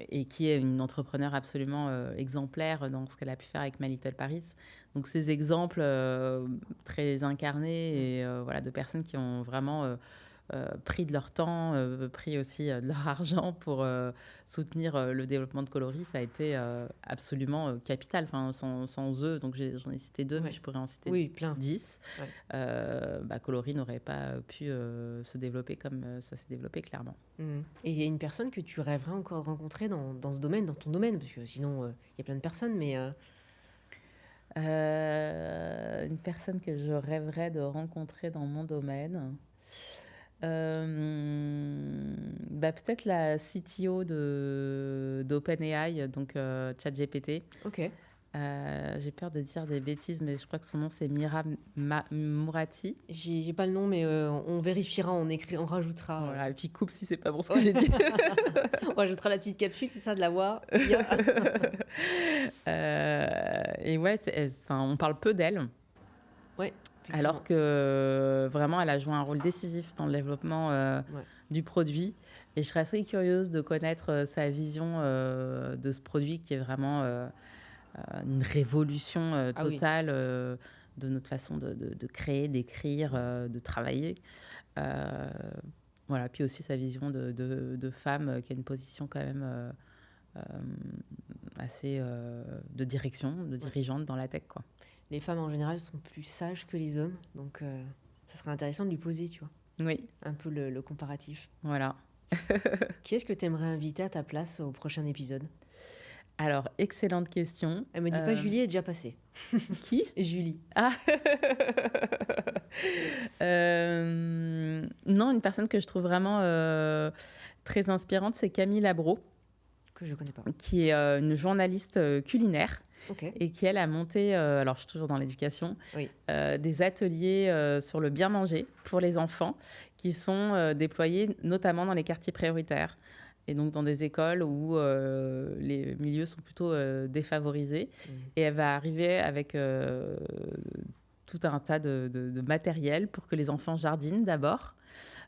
et qui est une entrepreneure absolument exemplaire dans ce qu'elle a pu faire avec My Little Paris. Donc ces exemples très incarnés et voilà, de personnes qui ont vraiment pris de leur temps, pris aussi de leur argent pour soutenir le développement de Coloris, ça a été absolument capital. Enfin, sans eux, donc j'en ai cité 2, mais je pourrais en citer plein. 10. Coloris n'aurait pas pu se développer comme ça s'est développé, clairement. Et il y a une personne que tu rêverais encore de rencontrer dans ce domaine, dans ton domaine, parce que sinon, il y a plein de personnes, mais... Une personne que je rêverais de rencontrer dans mon domaine... peut-être la CTO d'OpenAI, donc ChatGPT. Ok. J'ai peur de dire des bêtises, mais je crois que son nom c'est Mira Mourati. J'ai pas le nom, mais on vérifiera, on rajoutera. Voilà, et puis coupe si c'est pas bon ce que j'ai dit. On rajoutera la petite capsule, c'est ça, de la voir. Et ouais, on parle peu d'elle. Ouais. Alors que vraiment, elle a joué un rôle décisif dans le développement du produit. Et je serais assez curieuse de connaître sa vision de ce produit qui est vraiment une révolution totale de notre façon de créer, d'écrire, de travailler. Voilà. Puis aussi sa vision de femme qui a une position quand même assez de direction, de dirigeante dans la tech, quoi. Les femmes en général sont plus sages que les hommes, donc ça serait intéressant de lui poser, tu vois. Oui. Un peu le comparatif. Voilà. Qui est-ce que tu aimerais inviter à ta place au prochain épisode? Alors, excellente question. Elle me dit pas Julie est déjà passée. Qui? Julie. Ah. Non, une personne que je trouve vraiment très inspirante, c'est Camille Labro. Que je connais pas. Qui est une journaliste culinaire. Okay. Et qui, elle, a monté, alors je suis toujours dans l'éducation, des ateliers sur le bien manger pour les enfants qui sont déployés notamment dans les quartiers prioritaires et donc dans des écoles où les milieux sont plutôt défavorisés. Et elle va arriver avec tout un tas de matériel pour que les enfants jardinent d'abord.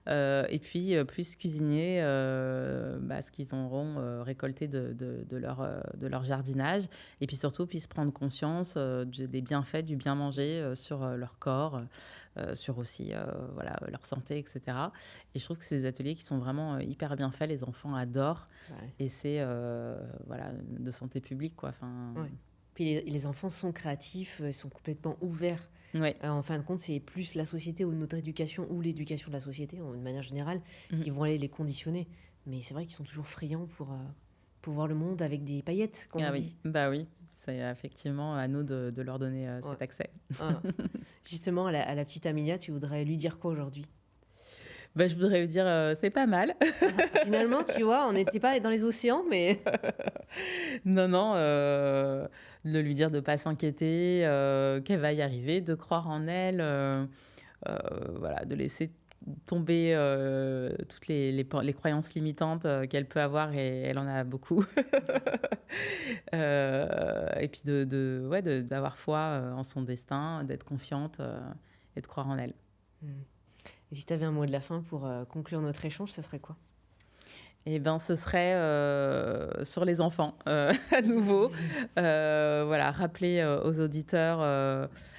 Et puis puissent cuisiner ce qu'ils auront récolté de leur jardinage, et puis surtout puissent prendre conscience des bienfaits du bien manger sur leur corps, sur aussi leur santé, etc. Et je trouve que c'est des ateliers qui sont vraiment hyper bien faits, les enfants adorent, et c'est de santé publique, quoi. Puis les enfants sont créatifs, ils sont complètement ouverts. En fin de compte, c'est plus la société ou notre éducation ou l'éducation de la société, de manière générale, qui vont aller les conditionner. Mais c'est vrai qu'ils sont toujours friands pour voir le monde avec des paillettes, comme on Ah dit. oui, bah oui, c'est effectivement à nous de leur donner Ouais. cet accès. Ah. Justement, à la petite Amélia, tu voudrais lui dire quoi aujourd'hui? Bah, je voudrais lui dire, c'est pas mal. Finalement, tu vois, on n'était pas dans les océans, mais Non, non, de lui dire de pas s'inquiéter, qu'elle va y arriver, de croire en elle, heu, voilà, de laisser tomber, toutes les croyances limitantes, qu'elle peut avoir et elle en a beaucoup. Et puis ouais, d'avoir foi, en son destin, d'être confiante, et de croire en elle. Hmm. Et si tu avais un mot de la fin pour conclure notre échange, ça serait quoi? Et ben, ce serait, sur les enfants, à nouveau. Voilà, rappeler, aux auditeurs,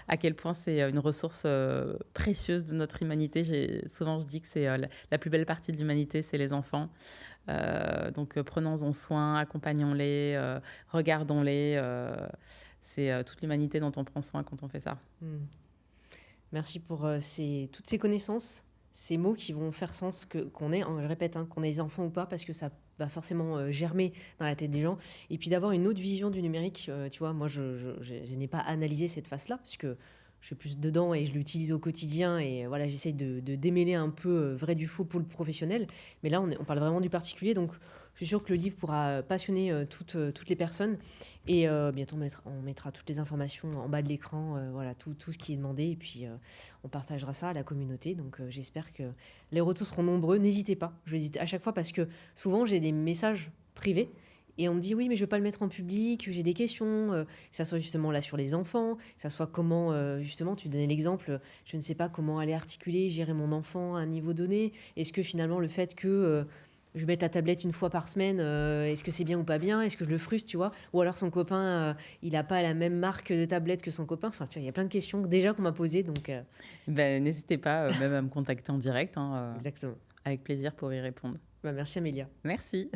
à quel point c'est, une ressource, précieuse de notre humanité. Souvent je dis que c'est, la plus belle partie de l'humanité, c'est les enfants. Donc, prenons-en soin, accompagnons-les, regardons-les, c'est, toute l'humanité dont on prend soin quand on fait ça. Hmm. Merci pour toutes ces connaissances, ces mots qui vont faire sens qu'on ait, je répète, hein, qu'on ait des enfants ou pas, parce que ça va forcément germer dans la tête des gens. Et puis d'avoir une autre vision du numérique. Tu vois, moi, je n'ai pas analysé cette face-là, puisque je suis plus dedans et je l'utilise au quotidien. Et voilà, j'essaye de démêler un peu vrai du faux pour le professionnel. Mais là, on parle vraiment du particulier. Donc, je suis sûre que le livre pourra passionner toutes les personnes. Et bientôt, on mettra toutes les informations en bas de l'écran, voilà, tout ce qui est demandé. Et puis, on partagera ça à la communauté. Donc, j'espère que les retours seront nombreux. N'hésitez pas. Je le dis à chaque fois parce que souvent, j'ai des messages privés. Et on me dit, oui, mais je ne veux pas le mettre en public, j'ai des questions, que ça soit justement là sur les enfants, que ça soit comment, justement, tu donnais l'exemple, je ne sais pas comment aller articuler, gérer mon enfant à un niveau donné. Est-ce que finalement, le fait que je mette la tablette une fois par semaine, est-ce que c'est bien ou pas bien? Est-ce que je le frustre, tu vois? Ou alors son copain, il n'a pas la même marque de tablette que son copain. Enfin, tu vois, il y a plein de questions déjà qu'on m'a posées, donc Ben, n'hésitez pas, même à me contacter en direct, hein, exactement. avec plaisir pour y répondre. Bah, merci Amélia. Merci.